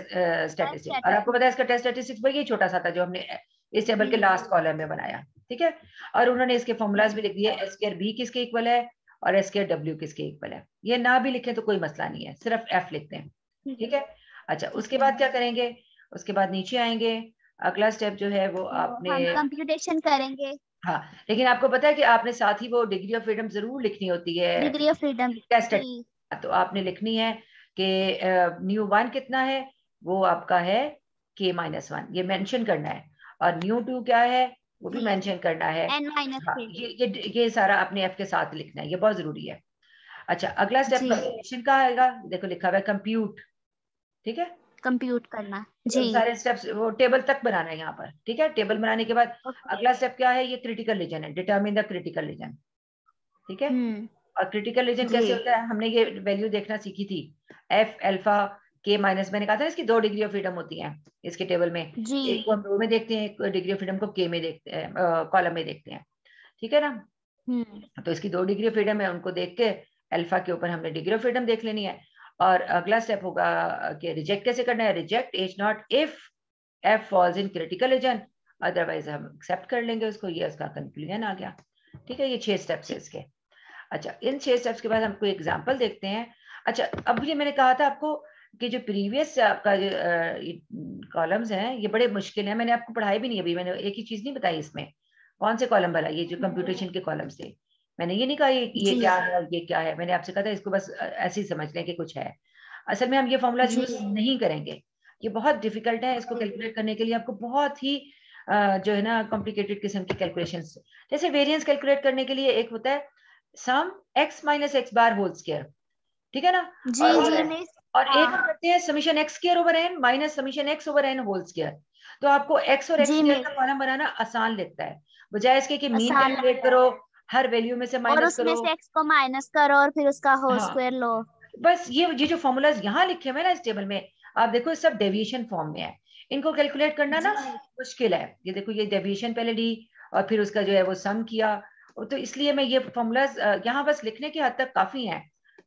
Speaker 1: स्टैटिस्टिक्स, और आपको पता है इसका टेस्ट स्टैटिस्टिक्स भाई ये छोटा सा था जो हमने इस टेबल के लास्ट कॉलम में बनाया, ठीक है। और उन्होंने इसके फॉर्मूलाज भी लिख दिए, एस स्क्वायर बी किसके इक्वल है और एस स्क्वायर डब्ल्यू किसके इक्वल है, ये ना भी लिखें तो कोई मसला नहीं है, सिर्फ एफ लिखते हैं, ठीक है। अच्छा, उसके बाद क्या करेंगे, उसके बाद नीचे आएंगे, अगला स्टेप जो है वो आपने,
Speaker 2: हम कंप्यूटेशन करेंगे।
Speaker 1: हाँ लेकिन आपको पता है कि आपने साथ ही वो डिग्री ऑफ फ्रीडम जरूर लिखनी होती है,
Speaker 2: डिग्री ऑफ फ्रीडम।
Speaker 1: टेस्ट।
Speaker 2: जी।
Speaker 1: तो आपने लिखनी है कि न्यू वन कितना है, वो आपका है के माइनस वन, ये मेंशन करना है, और न्यू टू क्या है वो भी मेंशन करना है।
Speaker 2: एन माइनस
Speaker 1: हाँ,
Speaker 2: के।
Speaker 1: ये सारा अपने एफ के साथ लिखना है, ये बहुत जरूरी है। अच्छा, अगला स्टेप
Speaker 2: जी।
Speaker 1: कंप्यूटेशन का आएगा, देखो लिखा हुआ है कंप्यूट, ठीक है।
Speaker 2: कंप्यूट करना।
Speaker 1: तो
Speaker 2: जी।
Speaker 1: सारे स्टेप्स वो टेबल तक बनाना है यहाँ पर, ठीक है। टेबल बनाने के बाद अगला स्टेप क्या है, ये क्रिटिकल रीजन है, डिटरमिन द क्रिटिकल रीजन, ठीक है। और क्रिटिकल रीजन
Speaker 2: जी।
Speaker 1: कैसे होता है, हमने ये वैल्यू देखना सीखी थी, एफ अल्फा के माइनस, मैंने कहा था इसकी 2 डिग्री ऑफ फ्रीडम होती है इसके टेबल में,
Speaker 2: जी।
Speaker 1: एक को हम रो में देखते हैं, एक डिग्री ऑफ फ्रीडम को के में देखते हैं, कॉलम में देखते हैं, ठीक है ना। तो इसकी 2 डिग्री ऑफ फ्रीडम है, उनको देख के अल्फा के ऊपर हमने डिग्री ऑफ फ्रीडम देख लेनी है। और अगला स्टेप होगा कि रिजेक्ट कैसे करना है, reject H not if F falls in critical reason, otherwise हम एक्सेप्ट कर लेंगे उसको, ये उसका कंक्लूजन आ गया, ठीक है। ये 6 स्टेप्स है इसके। अच्छा, इन 6 स्टेप्स के बाद हम कोई एग्जांपल देखते हैं। अच्छा, अब ये मैंने कहा था आपको कि जो प्रीवियस आपका जो कॉलम्स हैं ये बड़े मुश्किल हैं, मैंने आपको पढ़ाई भी नहीं, अभी मैंने एक ही चीज नहीं बताई इसमें, कौन से कॉलम वाला, ये जो कंप्यूटेशन के कॉलम्स थे, मैंने ये नहीं कहा ये
Speaker 2: जी
Speaker 1: क्या है और ये क्या है, मैंने आपसे कहा था इसको बस ऐसे ही समझ लें कि कुछ है। असल में हम ये फॉर्मूलाज
Speaker 2: जी
Speaker 1: यूज नहीं करेंगे, ये बहुत डिफिकल्ट है, इसको कैलकुलेट करने के लिए आपको बहुत ही जो है ना कॉम्प्लिकेटेड किस्म की कैलकुलेशंस, जैसे वेरिएंस कैलकुलेट करने के लिए एक होता है sum x minus x bar whole square, ठीक है ना,
Speaker 2: जी
Speaker 1: और
Speaker 2: जी मिस।
Speaker 1: और एक हम
Speaker 2: हाँ
Speaker 1: करते हैं summation X square over N minus summation X over N whole square. तो आपको एक्स और एक्स
Speaker 2: जी
Speaker 1: स्क्वायर का
Speaker 2: मिस,
Speaker 1: कॉलम बनाना आसान लगता है, बजाय इसके कि मीन
Speaker 2: आसान
Speaker 1: कैलकुलेट
Speaker 2: लगता है,
Speaker 1: करो, हर वैल्यू में से
Speaker 2: और
Speaker 1: माइनस
Speaker 2: उसमें
Speaker 1: करो।
Speaker 2: से x को माइनस करो और फिर उसका होल
Speaker 1: हाँ,
Speaker 2: स्क्वायर लो।
Speaker 1: बस ये जो फॉर्मूलाज यहाँ लिखे हुए हैं ना इस टेबल में, आप देखो ये सब डेविएशन फॉर्म में है, इनको कैलकुलेट करना ना
Speaker 2: जी
Speaker 1: मुश्किल है। ये देखो ये डेविएशन पहले ली और फिर उसका जो है वो सम किया, तो इसलिए मैं ये फॉर्मूलाज यहाँ बस लिखने की हद तक काफी हैं,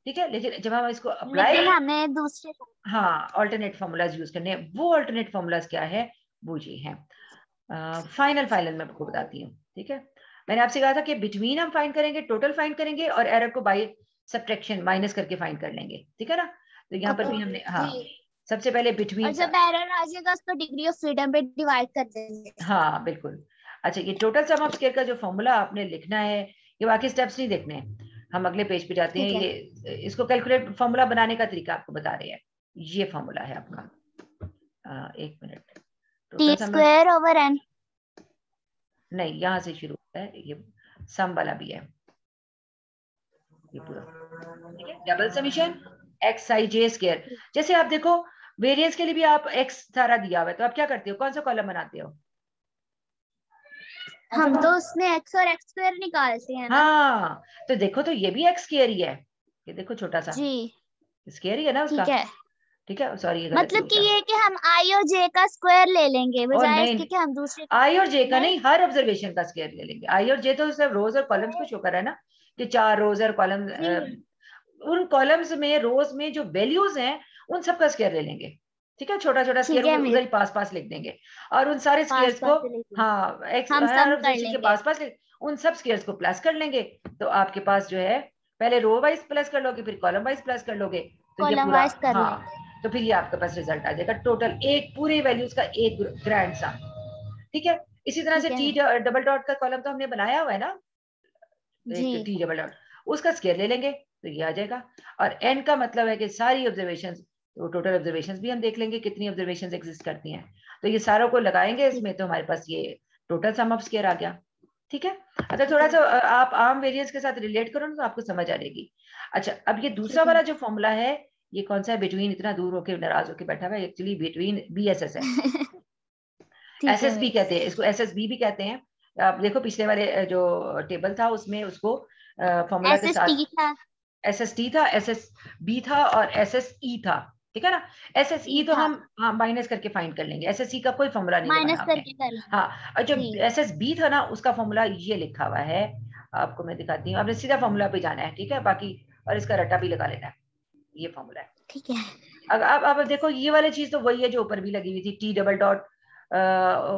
Speaker 1: ठीक है, लेकिन जब हम इसको अप्लाई,
Speaker 2: लेकिन हमें दूसरे,
Speaker 1: हाँ ऑल्टरनेट फॉर्मूलाज यूज करने हैं, वो ऑल्टरनेट फॉर्मूलाज क्या है वो ये हैं। फाइनल फाइनल मैं आपको बताती हूँ, ठीक है। मैंने आपसे कहा था कि बिटवीन हम फाइंड करेंगे, टोटल फाइंड करेंगे और एरर को बाय सब्ट्रैक्शन माइनस करके फाइंड कर लेंगे, ठीक है ना। तो यहाँ पर
Speaker 2: ओके
Speaker 1: भी हमने, हाँ
Speaker 2: जी,
Speaker 1: सबसे पहले
Speaker 2: और
Speaker 1: बिटवीन
Speaker 2: जब
Speaker 1: का,
Speaker 2: एरर आ जाएगा उसको डिग्री ऑफ फ्रीडम पे डिवाइड कर देंगे।
Speaker 1: हाँ बिल्कुल। अच्छा ये टोटल सम ऑफ स्क्वायर का जो फॉर्मूला आपने लिखना है, ये बाकी स्टेप्स नहीं देखने हैं, हम अगले पेज पे जाते हैं।
Speaker 2: ठीक है,
Speaker 1: ये इसको कैलकुलेट फॉर्मूला बनाने का तरीका आपको बता रहे हैं, ये फॉर्मूला है आपका, एक minute,
Speaker 2: T
Speaker 1: total sum,
Speaker 2: square over N.
Speaker 1: नहीं यहाँ से शुरू होता है, ये सम वाला भी है ये पूरा, ठीक है, डबल समीशन एक्स आई जे स्क्वायर। जैसे आप देखो वेरिएंस के लिए भी आप एक्स सारा दिया हुआ है, तो आप क्या करते हो, कौन सा कॉलम बनाते हो, कौन सा
Speaker 2: हम तो
Speaker 1: कॉलम?
Speaker 2: उसमें एक्स और एक्स स्क्वायर निकालते हैं ना।
Speaker 1: हाँ तो देखो तो ये भी एक्स स्क्वायर ही है, ये देखो छोटा सा
Speaker 2: जी
Speaker 1: स्क्वायर ही है ना उसका,
Speaker 2: ठीक है,
Speaker 1: ठीक है, सॉरी ये गलत
Speaker 2: मतलब
Speaker 1: हो
Speaker 2: कि
Speaker 1: गया।
Speaker 2: ये कि हम आई और जे का स्क्वायर ले लेंगे
Speaker 1: और
Speaker 2: बजाय
Speaker 1: नहीं,
Speaker 2: इसके कि हम दूसरे का।
Speaker 1: आई और जे का
Speaker 2: नहीं
Speaker 1: नहीं, हर ऑब्जर्वेशन का स्क्वायर ले लेंगे। आई और जे तो सिर्फ रोज और कॉलम्स को शो कर रहा है ना, कि 4 रोज और कॉलम,
Speaker 2: जी
Speaker 1: उन कॉलम्स में रोज में जो वैल्यूज हैं उन सबका स्क्वायर ले लेंगे, ठीक है, छोटा छोटा स्क्वायर
Speaker 2: ठीक है
Speaker 1: उधर
Speaker 2: मिस,
Speaker 1: ही पास पास लिख देंगे, और उन सारे
Speaker 2: पास
Speaker 1: स्क्वायर्स को,
Speaker 2: पास से लेंगे,
Speaker 1: हाँ एक्स
Speaker 2: हम
Speaker 1: हर
Speaker 2: सम कर
Speaker 1: ऑब्जर्वेशन के
Speaker 2: लेंगे।
Speaker 1: पास पास उन सब स्क्वायर्स को प्लस कर लेंगे। तो आपके पास जो है पहले रो वाइज प्लस कर लोगे, फिर कॉलम वाइज प्लस कर लोगे, तो ये
Speaker 2: कॉलम
Speaker 1: पूरा,
Speaker 2: वाइज कर
Speaker 1: हाँ,
Speaker 2: लेंगे।
Speaker 1: तो फिर ये आपके पास रिजल्ट आ जाएगा टोटल एक पूरे वैल्यूज का एक ग्रैंड सम, ठीक है। इसी तरह से
Speaker 2: ठीक है
Speaker 1: टी
Speaker 2: मिस।
Speaker 1: डबल डॉट का कॉलम तो हमने बनाया हुआ है ना,
Speaker 2: जी
Speaker 1: एक टी डबल डॉट, उसका स्केयर ले लेंगे तो ये आ जाएगा। और एन का मतलब है कि सारी ऑब्जर्वेशन, तो टोटल ऑब्जर्वेशन भी हम देख लेंगे कितनी ऑब्जर्वेशन एग्जिस्ट करती हैं, तो ये सारों को लगाएंगे
Speaker 2: ठीक
Speaker 1: इसमें, तो हमारे पास ये टोटल सम ऑफ स्केयर आ गया, ठीक है। अच्छा
Speaker 2: ठीक
Speaker 1: थोड़ा
Speaker 2: है
Speaker 1: सा आप आम वेरिएंस के साथ रिलेट करो ना तो आपको समझ आ जाएगी। अच्छा अब ये दूसरा
Speaker 2: ठीक है।
Speaker 1: वाला जो फॉर्मूला है, ये कौन सा है, बिटवीन इतना दूर होकर नाराज होकर बैठा हुआ है, actually between B S S है,
Speaker 2: ठीक
Speaker 1: एस
Speaker 2: है
Speaker 1: एस बी
Speaker 2: मिस।
Speaker 1: कहते हैं इसको, एस एस बी भी कहते हैं। आप देखो पिछले वाले जो टेबल था उसमें उसको फॉर्मूला
Speaker 2: एस
Speaker 1: के
Speaker 2: एस
Speaker 1: साथ
Speaker 2: टी था,
Speaker 1: एस एस टी था, एस एस बी था और एस एस ई था, ठीक है ना। एस एस ई
Speaker 2: ई
Speaker 1: तो
Speaker 2: था,
Speaker 1: हम हाँ माइनस करके फाइंड कर लेंगे, एस एस सी का कोई फॉर्मूला नहीं
Speaker 2: माइनस
Speaker 1: लगाना आपने।
Speaker 2: करके कर लेंगे।
Speaker 1: हाँ, और जो
Speaker 2: जी
Speaker 1: एस एस बी था ना उसका फॉर्मूला ये लिखा हुआ है, आपको मैं दिखाती हूँ, आपने सीधा फॉर्मूला पे जाना है, ठीक है, बाकी और इसका रट्टा भी लगा लेना है, ये फॉर्मूला है।
Speaker 2: ठीक है।
Speaker 1: अब देखो ये वाली चीज तो वही है जो ऊपर भी लगी हुई थी, T double dot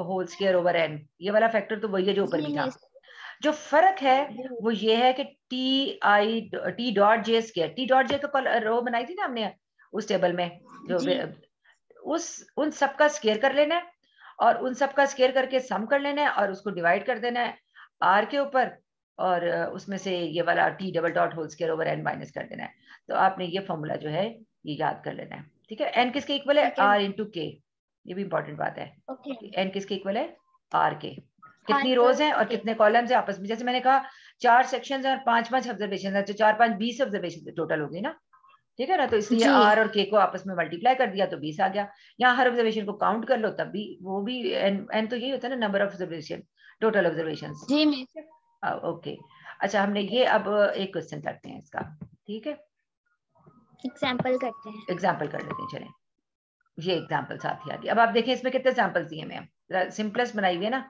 Speaker 1: whole square over N, ये वाला फैक्टर तो वही है जो ऊपर
Speaker 2: जी
Speaker 1: भी था।
Speaker 2: मिस।
Speaker 1: जो फर्क है
Speaker 2: जी
Speaker 1: वो ये है कि T dot J square, T dot J का रो बनाई थी ना हमने उस टेबल में, जो
Speaker 2: जी
Speaker 1: उस उन सब का स्क्वायर कर लेना है, और उन सब का स्क्वायर करके सम कर लेना है और उसको डिवाइड कर देना है आर के ऊपर, और उसमें से ये वाला T double dot whole square over N minus कर देना है। तो आपने ये फॉर्मूला जो है ये याद कर लेना है, ठीक है। एन किसके इक्वल है,
Speaker 2: ठीक है
Speaker 1: आर
Speaker 2: मिस।
Speaker 1: इंटू के, ये भी इंपॉर्टेंट बात है,
Speaker 2: ओके,
Speaker 1: एन किसके इक्वल है, आर के।
Speaker 2: आर
Speaker 1: कितनी
Speaker 2: का
Speaker 1: रोज हैं और
Speaker 2: के।
Speaker 1: कितने कॉलम्स हैं आपस में, जैसे मैंने कहा 4 सेक्शंस और 5 ऑब्जर्वेशन है, तो 4 5 20 ऑब्जर्वेशन टोटल होगी ना, ठीक है ना। तो इसलिए
Speaker 2: जी
Speaker 1: आर और के को आपस में मल्टीप्लाई कर दिया तो 20 आ गया। यहाँ हर ऑब्जर्वेशन को काउंट कर लो तब भी वो भी एन तो यही होता है ना, number of observation, total observation,
Speaker 2: जी मिस।
Speaker 1: ओके। अच्छा हमने ये अब एक क्वेश्चन करते हैं इसका, ठीक है,
Speaker 2: एग्जाम्पल करते हैं।
Speaker 1: एग्जाम्पल कर लेते हैं, चलें ये एग्जाम्पल साथ ही आ गया। अब आप देखें इसमें कितने सैंपल्स दिए मैं सिंपलेस्ट बनाई हुई है ना,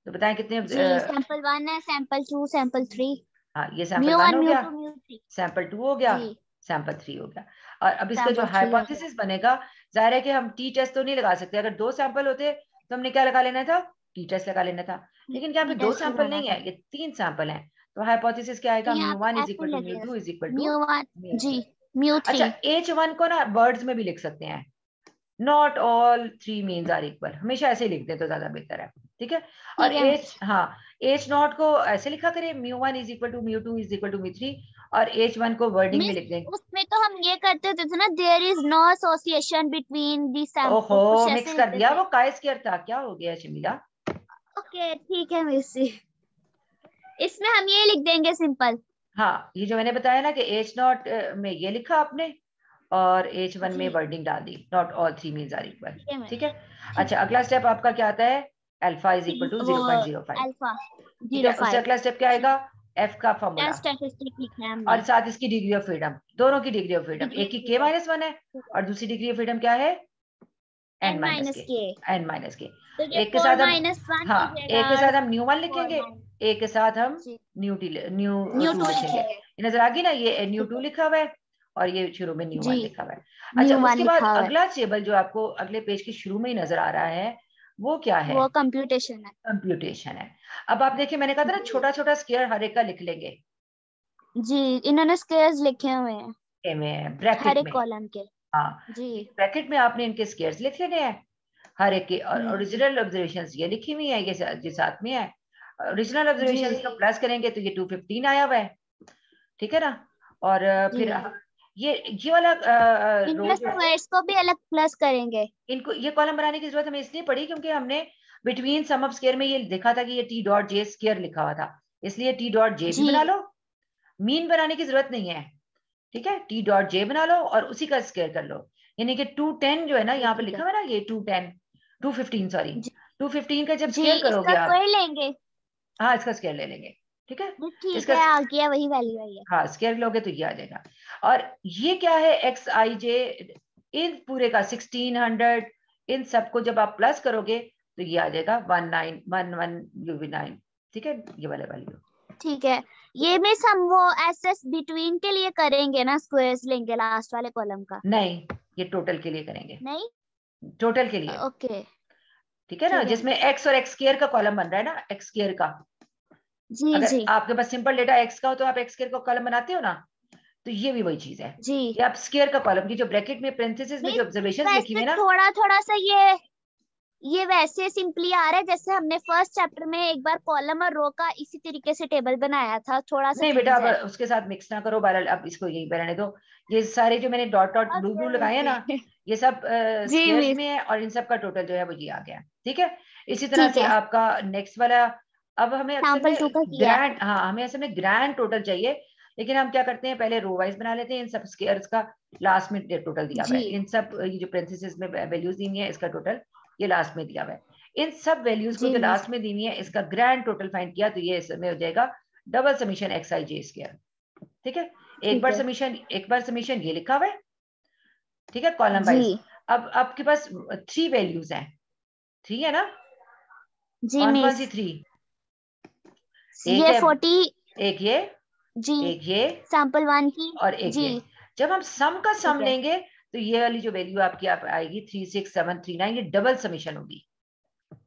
Speaker 1: तो बताएं कितने
Speaker 2: जी सैंपल 1 है, सैंपल 2, सैंपल 3,
Speaker 1: हाँ ये सैंपल
Speaker 2: म्यू
Speaker 1: 1
Speaker 2: वन
Speaker 1: हो
Speaker 2: म्यू
Speaker 1: गया,
Speaker 2: टू म्यू थ्री।
Speaker 1: सैंपल 2 हो गया,
Speaker 2: जी
Speaker 1: सैंपल 3 हो गया। और अब इसका जो
Speaker 2: सैंपल 3 हो गया।
Speaker 1: हाइपोथेसिस बनेगा, जाहिर है कि हम टी टेस्ट तो नहीं लगा सकते, अगर 2 सैंपल होते तो हमने क्या लगा लेना था, टी टेस्ट लगा लेना था, लेकिन यहाँ पे
Speaker 2: टी
Speaker 1: 2
Speaker 2: टेस्ट
Speaker 1: सैंपल
Speaker 2: लगाना
Speaker 1: नहीं
Speaker 2: था,
Speaker 1: है, ये 3 सैंपल हैं, तो हाइपोथेसिस क्या
Speaker 2: तो
Speaker 1: आएगा,
Speaker 2: यहाँ
Speaker 1: म्यू वन
Speaker 2: पे
Speaker 1: इज
Speaker 2: ऐसे
Speaker 1: इक्वल टू म्यू
Speaker 2: लगेगा,
Speaker 1: two is equal to
Speaker 2: mu one.
Speaker 1: Mu
Speaker 2: जी
Speaker 1: थ्री।
Speaker 2: म्यू
Speaker 1: अच्छा
Speaker 2: 3।
Speaker 1: H1 को ना वर्ड्स में भी लिख सकते हैं, not all 3 means are equal, हमेशा ऐसे ही लिख दें तो ज्यादा बेहतर है, ठीक है। और एच, हाँ, एच नॉट को ऐसे लिखा करें, μ1 is equal to μ2 is equal to μ3, और एच वन को वर्डिंग में लिख देंगे।
Speaker 2: उसमें तो हम ये करते होते थे ना, there is no association between the sample,
Speaker 1: ओहो,
Speaker 2: कुछ
Speaker 1: मिक्स
Speaker 2: ऐसे
Speaker 1: कर
Speaker 2: लिखते
Speaker 1: दिया,
Speaker 2: थे।
Speaker 1: वो काय स्क्वायर था, क्या हो गया शमीला?
Speaker 2: ओके ठीक है मिस जी, इसमें हम ये लिख देंगे सिंपल।
Speaker 1: हाँ, ये जो मैंने बताया ना कि एच नॉट में ये लिखा आपने, और एच वन में
Speaker 2: जी
Speaker 1: वर्डिंग डाल दी, not all three means are equal.
Speaker 2: ठीक है मिस।
Speaker 1: ठीक है।
Speaker 2: ठीक
Speaker 1: अच्छा, अगला स्टेप आपका क्या आता है? अल्फा इज इक्वल टू
Speaker 2: वो
Speaker 1: 0.05।
Speaker 2: अल्फा
Speaker 1: ठीक है, उससे
Speaker 2: 0.5,
Speaker 1: अगला स्टेप क्या आएगा? एफ का फॉर्मूला,
Speaker 2: स्टैटिस्टिक लिखना है
Speaker 1: और
Speaker 2: हमने।
Speaker 1: साथ इसकी डिग्री ऑफ फ्रीडम, दोनों की डिग्री ऑफ फ्रीडम,
Speaker 2: डिग्री
Speaker 1: एक की k-1 है और दूसरी डिग्री ऑफ फ्रीडम क्या है? n
Speaker 2: n
Speaker 1: माइनस
Speaker 2: माइनस
Speaker 1: के।
Speaker 2: के,
Speaker 1: n माइनस के।
Speaker 2: तो ये
Speaker 1: एक के
Speaker 2: 4
Speaker 1: साथ हम,
Speaker 2: माइनस 1
Speaker 1: हाँ,
Speaker 2: हो
Speaker 1: एक के
Speaker 2: जाएगा।
Speaker 1: साथ हम न्यू 1
Speaker 2: 4
Speaker 1: लिखेंगे,
Speaker 2: माइनस
Speaker 1: एक के साथ हम
Speaker 2: जी,
Speaker 1: न्यू
Speaker 2: न्यू
Speaker 1: 2
Speaker 2: 2
Speaker 1: लिखेंगे।
Speaker 2: लिखेंगे।
Speaker 1: ये नजर आ गई ना, ये न्यू
Speaker 2: ठीक
Speaker 1: 2
Speaker 2: है
Speaker 1: लिखा हुआ है और ये शुरू में न्यू
Speaker 2: जी,
Speaker 1: 1 लिखा हुआ है। अच्छा,
Speaker 2: न्यू 1
Speaker 1: उसके बाद
Speaker 2: लिखा हुआ है,
Speaker 1: अगला टेबल जो आपको अगले पेज के शुरू में ही नजर आ रहा है, वो क्या है?
Speaker 2: वो कंप्यूटेशन है।
Speaker 1: कंप्यूटेशन है। अब आप देखिए, मैंने कहा था ना,
Speaker 2: जी
Speaker 1: छोटा छोटा स्क्वायर हर एक का लिख लेंगे
Speaker 2: जी, इन्होंने स्क्वायर्स लिखे हुए हैं
Speaker 1: में,
Speaker 2: हर
Speaker 1: ब्रैकेट
Speaker 2: एक
Speaker 1: में।
Speaker 2: कॉलम के।
Speaker 1: हाँ,
Speaker 2: जी
Speaker 1: ब्रैकेट में आपने इनके स्क्वायर्स लिख लेने हैं हर एक के, और
Speaker 2: हम्म,
Speaker 1: ओरिजिनल ऑब्जर्वेशन ये लिखी हुई है, ये जो साथ में है। ओरिजिनल ऑब्जर्वेशन
Speaker 2: जी
Speaker 1: का प्लस करेंगे तो ये 215 आया हुआ है। ठीक है ना। और
Speaker 2: जी,
Speaker 1: फिर ये वाला रो
Speaker 2: इनमें
Speaker 1: जो है,
Speaker 2: स्क्वायर्स को भी अलग प्लस करेंगे।
Speaker 1: इनको ये कॉलम बनाने की जरूरत हमें इसलिए पड़ी क्योंकि हमने बिटवीन सम ऑफ स्क्वायर में ये देखा था कि ये टी डॉट जे स्क्वायर लिखा हुआ था, इसलिए टी डॉट जे भी
Speaker 2: जी
Speaker 1: बना लो। मीन बनाने की जरूरत नहीं है। ठीक है, टी डॉट जे बना लो और उसी का स्क्वायर कर लो। यानी कि 210 जो है ना,
Speaker 2: जी
Speaker 1: यहाँ पे
Speaker 2: ठीक
Speaker 1: लिखा
Speaker 2: है
Speaker 1: हुआ है ना, ये 210, 215 सॉरी,
Speaker 2: जी
Speaker 1: 215 का जब
Speaker 2: जी,
Speaker 1: स्क्वायर करोगे
Speaker 2: इसका
Speaker 1: आप,
Speaker 2: स्क्वायर लेंगे।
Speaker 1: हाँ, इसका स्क्वायर ले लेंगे। ठीक है,
Speaker 2: जी ठीक
Speaker 1: इसका,
Speaker 2: है, आ गया वही वैल्यू आई है।
Speaker 1: हाँ, स्क्वायर लोगे तो ये आ जाएगा। और ये क्या है? एक्स आई जे, इन पूरे का 1600, इन सबको जब आप प्लस करोगे तो ये आ जाएगा 1911 UV9। ठीक है, ये वाला वैल्यू।
Speaker 2: ठीक है, ये मिस हम वो एस एस बिटवीन के लिए करेंगे ना, स्क्वायर्स लेंगे लास्ट वाले कॉलम का।
Speaker 1: नहीं, ये टोटल के लिए करेंगे,
Speaker 2: नहीं
Speaker 1: टोटल के लिए।
Speaker 2: ओके
Speaker 1: ठीक है ना,
Speaker 2: ठीक है
Speaker 1: जिसमें एक्स और एक्स स्क्वायर का कॉलम बन रहा है ना, एक्स स्क्वायर का।
Speaker 2: जी
Speaker 1: अगर
Speaker 2: जी
Speaker 1: आपके पास सिंपल डेटा एक्स का हो तो आप एक्स स्क्वायर का कॉलम बनाते हो ना, तो ये भी वही चीज है।
Speaker 2: जी।
Speaker 1: ये आप स्क्वायर का कॉलम की जो ब्रैकेट में पेरेंथेसिस में
Speaker 2: मिस
Speaker 1: जो ऑब्जर्वेशंस लिखी हुई
Speaker 2: वैसे
Speaker 1: है ना,
Speaker 2: थोड़ा थोड़ा सा ये वैसे सिंपली आ रहा है जैसे हमने फर्स्ट चैप्टर में एक बार कॉलम और रो का इसी तरीके से टेबल बनाया था, थोड़ा सा
Speaker 1: नहीं बेटा,
Speaker 2: चेंज
Speaker 1: अब
Speaker 2: है।
Speaker 1: उसके साथ मिक्स ना करो, बहरहाल अब इसको यही रहने दो। ये सारे जो मैंने dot dot blue
Speaker 2: okay
Speaker 1: blue लगाए हैं ना,
Speaker 2: ओके
Speaker 1: ये सब
Speaker 2: जी
Speaker 1: स्क्वायर्स
Speaker 2: मिस,
Speaker 1: में है, और इन सब का टोटल जो है वो ये आ गया। ठीक है, इसी तरह
Speaker 2: ठीक
Speaker 1: से
Speaker 2: है।
Speaker 1: आपका नेक्स्ट वाला, अब हमें अक्सर
Speaker 2: सैंपल
Speaker 1: में
Speaker 2: 2 का किया है।
Speaker 1: ग्रैंड, हाँ, हमें असल में ग्रैंड टोटल चाहिए, लेकिन हम क्या करते हैं, पहले रो वाइज बना लेते हैं इन सब स्क्वायर्स का, लास्ट में टोटल दिया हुआ
Speaker 2: जी
Speaker 1: है, इन सब ये जो पेरेंथेसिस में वैल्यूज दी हुई है, इसका टोटल ये लास्ट में दिया हुआ है। इन सब वैल्यूज को
Speaker 2: जी
Speaker 1: जो
Speaker 2: मिस,
Speaker 1: लास्ट में दी हुई है, इसका ग्रैंड टोटल फाइंड किया तो ये इसमें हो जाएगा डबल समीशन एक्स आई जे स्क्वायर। ठीक है,
Speaker 2: ठीक है
Speaker 1: एक बार समीशन ये लिखा हुआ है। ठीक है, कॉलम
Speaker 2: जी
Speaker 1: वाइज। अब आपके पास 3 वैल्यूज हैं, 3 है ना?
Speaker 2: जी
Speaker 1: कौन कौन
Speaker 2: मिस,
Speaker 1: सी 3? एक
Speaker 2: ये
Speaker 1: है,
Speaker 2: 40
Speaker 1: एक ये,
Speaker 2: जी,
Speaker 1: एक ये,
Speaker 2: सैंपल 1 की
Speaker 1: और एक
Speaker 2: जी,
Speaker 1: ये। जब हम सम का
Speaker 2: ठीक
Speaker 1: सम
Speaker 2: है
Speaker 1: लेंगे तो ये वाली जो वैल्यू आपकी आप आएगी 36739, ये डबल समीशन होगी।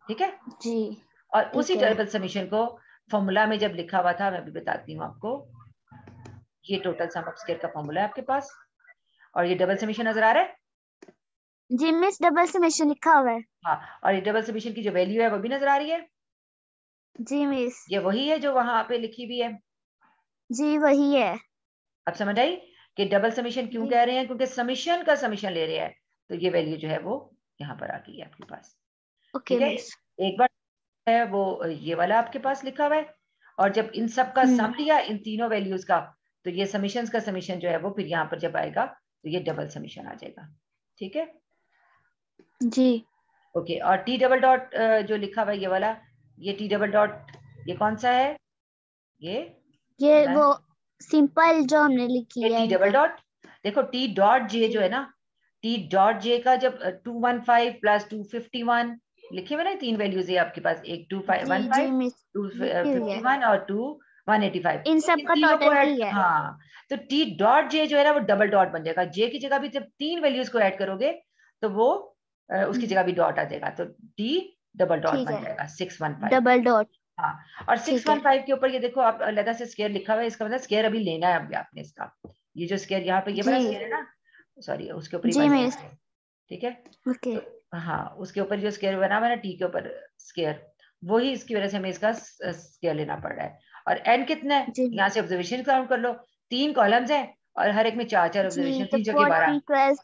Speaker 1: ठीक है,
Speaker 2: जी
Speaker 1: और उसी
Speaker 2: ठीक है
Speaker 1: डबल समीशन को फॉर्मूला में जब लिखा हुआ था, मैं भी बताती हूँ आपको, ये टोटल सम ऑफ स्क्वायर का फॉर्मूला है आपके पास, और ये डबल समीशन नजर आ रहा है।
Speaker 2: जी मिस, डबल समेशन लिखा हुआ है।
Speaker 1: हाँ, और ये डबल समीशन की जो वैल्यू है वो भी नजर आ रही है।
Speaker 2: जी मिस,
Speaker 1: ये वही है जो वहां पे लिखी हुई है।
Speaker 2: जी वही है।
Speaker 1: अब समझ आई कि डबल समीशन क्यों
Speaker 2: जी
Speaker 1: कह रहे हैं? क्योंकि समीशन का समीशन ले रहे हैं, तो ये वैल्यू जो है वो यहाँ पर आ गई है आपके पास।
Speaker 2: ओके
Speaker 1: ठीक है,
Speaker 2: मिस,
Speaker 1: एक बार है वो ये वाला आपके पास लिखा हुआ है, और जब इन सब का
Speaker 2: हम्म,
Speaker 1: सम लिया इन तीनों वैल्यूज का, तो ये समीशन का समीशन जो है वो फिर यहाँ पर जब आएगा तो ये डबल समीशन आ जाएगा। ठीक है,
Speaker 2: जी
Speaker 1: ओके। और टी डबल डॉट जो लिखा हुआ है ये वाला, ये टी डबल डॉट, ये कौन सा है? ये
Speaker 2: ये
Speaker 1: बताएं।
Speaker 2: वो सिंपल जो हमने लिखी
Speaker 1: ये
Speaker 2: है
Speaker 1: टी डबल
Speaker 2: इनका।
Speaker 1: डॉट, देखो टी डॉट जे जो है
Speaker 2: जी
Speaker 1: ना, टी डॉट जे का जब 215 प्लस 251 लिखे हुए ना, तीन वैल्यूज है आपके पास, एक
Speaker 2: जी जी
Speaker 1: 215,
Speaker 2: मिस, लिखी हुई है,
Speaker 1: 251 और 185,
Speaker 2: इन सब
Speaker 1: इन
Speaker 2: का
Speaker 1: तीनों को
Speaker 2: टोटल
Speaker 1: ऐड,
Speaker 2: ही है।
Speaker 1: हाँ, तो टी डॉट जे जो है ना वो डबल डॉट बन जाएगा। जे की जगह भी जब तीन वैल्यूज को ऐड करोगे तो वो उसकी
Speaker 2: हम्म,
Speaker 1: जगह भी डॉट आ जाएगा, तो टी डबल डॉट
Speaker 2: ठीक
Speaker 1: बन
Speaker 2: है,
Speaker 1: जाएगा 615।
Speaker 2: डबल डॉट,
Speaker 1: हाँ, और
Speaker 2: ठीक है
Speaker 1: 615 के ऊपर ये देखो आप अलग से स्केयर लिखा हुआ है, इसका मतलब स्केयर अभी लेना है अभी आपने इसका, ये जो स्केयर यहाँ पे ये
Speaker 2: जी
Speaker 1: बड़ा स्केयर है ना, सॉरी, उसके ऊपर ही
Speaker 2: जी
Speaker 1: वन
Speaker 2: मिस,
Speaker 1: है। ठीक है,
Speaker 2: ओके
Speaker 1: तो हाँ, उसके ऊपर जो स्केयर बना हुआ है ना, टी के ऊपर स्केयर, वही इसकी वजह से हमें इसका स्केयर लेना पड़ रहा है। और एन कितना है,
Speaker 2: जी
Speaker 1: यहाँ से ऑब्जर्वेशन काउंट कर लो, 3 कॉलम्स हैं और हर एक में 4 ऑब्जर्वेशन,
Speaker 2: जी, तो
Speaker 1: 3 चौके 12,
Speaker 2: 40 12।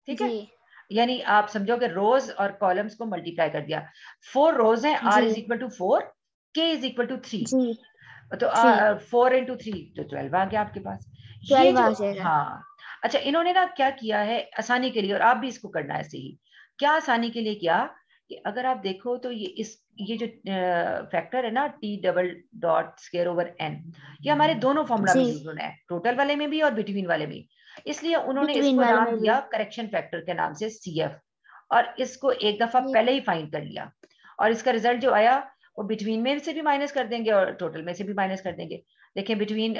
Speaker 1: ठीक है।
Speaker 2: जी
Speaker 1: यानी आप समझो कि रोज और कॉलम्स को मल्टीप्लाई कर दिया, 4 रोज हैं, आर
Speaker 2: जी
Speaker 1: is equal to 4, K is equal to 3,
Speaker 2: जी,
Speaker 1: तो
Speaker 2: 3
Speaker 1: 4 इंटू 3 तो 12 आ गया आपके पास। ये
Speaker 2: 12
Speaker 1: जो,
Speaker 2: आ जाएगा।
Speaker 1: हाँ, अच्छा इन्होंने ना क्या किया है आसानी के लिए, और आप भी इसको करना है ऐसे ही, क्या आसानी के लिए किया कि अगर आप देखो तो ये जो फैक्टर है ना, T double dot square over N, ये हमारे दोनों फॉर्मूला में
Speaker 2: जी,
Speaker 1: यूज होना है, टोटल वाले में भी और बिटवीन वाले में, इसलिए उन्होंने
Speaker 2: बिटवीन
Speaker 1: इसको
Speaker 2: वाले
Speaker 1: नाम
Speaker 2: में भी।
Speaker 1: दिया करेक्शन फैक्टर के नाम से CF, और इसको एक दफा
Speaker 2: जी
Speaker 1: पहले ही फाइंड कर लिया, और इसका रिजल्ट जो आया वो बिटवीन में से भी माइनस कर देंगे और टोटल में से भी माइनस कर देंगे। देखिए between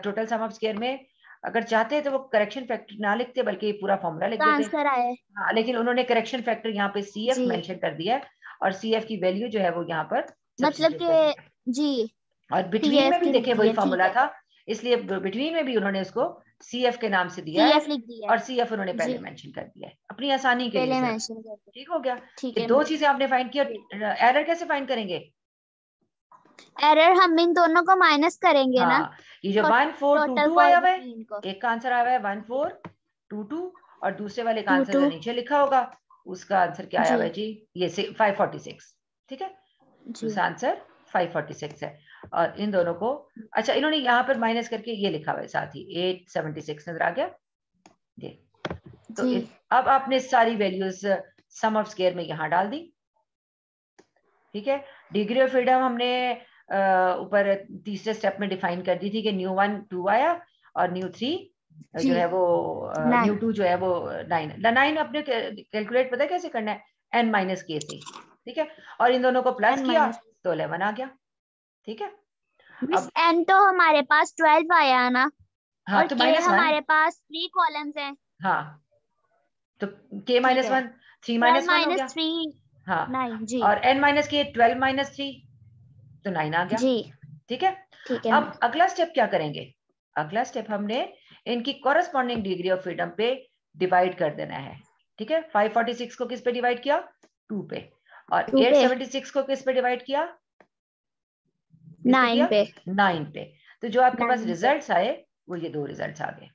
Speaker 1: total sum of square में अगर चाहते हैं तो वो करेक्शन फैक्टर ना लिखते बल्कि पूरा फॉर्मूला लिख
Speaker 2: का
Speaker 1: देते।
Speaker 2: आंसर आया है।
Speaker 1: हाँ, लेकिन उन्होंने करेक्शन फैक्टर यहाँ पे CF
Speaker 2: जी
Speaker 1: मेंशन कर दिया है, और CF की वैल्यू जो है वो यहाँ पर
Speaker 2: मतलब
Speaker 1: सब्स्टिट्यूट कर दी है।
Speaker 2: कि जी
Speaker 1: और बिटवीन
Speaker 2: CF
Speaker 1: में भी
Speaker 2: की लिख
Speaker 1: देखिए
Speaker 2: दी
Speaker 1: वही
Speaker 2: है, ठीक
Speaker 1: फॉर्मूला
Speaker 2: है।
Speaker 1: था, इसलिए बिटवीन में भी उन्होंने उसको CF के नाम से दिया है,
Speaker 2: CF लिख दी है।
Speaker 1: और CF उन्होंने
Speaker 2: जी
Speaker 1: पहले मेंशन कर दिया है अपनी आसानी के लिए
Speaker 2: पहले
Speaker 1: सर।
Speaker 2: मेंशन कर दिया।
Speaker 1: ठीक हो गया,
Speaker 2: ठीक
Speaker 1: ये
Speaker 2: है
Speaker 1: 2
Speaker 2: मिस।
Speaker 1: चीजें आपने फाइंड किया।
Speaker 2: जी,
Speaker 1: एरर कैसे फाइंड करेंगे?
Speaker 2: एरर हम इन दोनों को माइनस करेंगे ना,
Speaker 1: हाँ, ये जो
Speaker 2: तो टोटल
Speaker 1: 1422 आया हुआ है,
Speaker 2: कोएफिशिएंट को।
Speaker 1: एक का आंसर आया हुआ है 1422, और दूसरे वाले का आंसर
Speaker 2: 22।
Speaker 1: जो नीचे लिखा होगा उसका आंसर क्या आया
Speaker 2: जी
Speaker 1: हुआ है जी, ये 546, ठीक है, तो
Speaker 2: जी
Speaker 1: उसका आंसर 546 है। और इन दोनों को, अच्छा इन्होंने यहाँ पर माइनस करके ये लिखा हुआ है साथ ही 876 नजर आ गया ये। तो
Speaker 2: जी
Speaker 1: अब आपने सारी वैल्यूज सम ऑफ स्क्वायर में यहाँ डाल दी, ठीक है। डिग्री ऑफ फ्रीडम हमने ऊपर तीसरे स्टेप में डिफाइन कर दी थी कि न्यू 1 2 आया, और न्यू 3
Speaker 2: जी,
Speaker 1: जो है वो न्यू
Speaker 2: 9
Speaker 1: 2 जो है वो 9, 9 अपने कैलकुलेट पता है कैसे करना है, n-k से, ठीक है, और इन दोनों को प्लस
Speaker 2: n
Speaker 1: किया
Speaker 2: माइनस।
Speaker 1: तो 11 आ गया, ठीक है।
Speaker 2: मिस
Speaker 1: अब
Speaker 2: n तो हमारे पास 12 आया ना,
Speaker 1: हाँ
Speaker 2: और
Speaker 1: तो
Speaker 2: k
Speaker 1: -1,
Speaker 2: हमारे पास 3 कॉलम्स हैं।
Speaker 1: हाँ तो k
Speaker 2: ठीक है,
Speaker 1: -1 3
Speaker 2: 12
Speaker 1: -1 हो
Speaker 2: माइनस
Speaker 1: गया,
Speaker 2: 3
Speaker 1: हाँ,
Speaker 2: 9। जी
Speaker 1: और n-k 12 - 3 तो 9 आ गया,
Speaker 2: जी,
Speaker 1: ठीक है।
Speaker 2: ठीक है
Speaker 1: अब
Speaker 2: मिस।
Speaker 1: अगला स्टेप क्या करेंगे, अगला स्टेप हमने इनकी कॉरेस्पॉन्डिंग डिग्री ऑफ फ्रीडम पे डिवाइड कर देना है, ठीक है। 546 को किस पे डिवाइड किया, 2 पे, और
Speaker 2: 2 पे,
Speaker 1: 876 को किस पे डिवाइड किया, किस पे
Speaker 2: 9
Speaker 1: किया,
Speaker 2: पे,
Speaker 1: 9 पे। तो जो आपके पास
Speaker 2: 9 पे।
Speaker 1: रिजल्ट्स आए वो ये 2 रिजल्ट्स आ गए,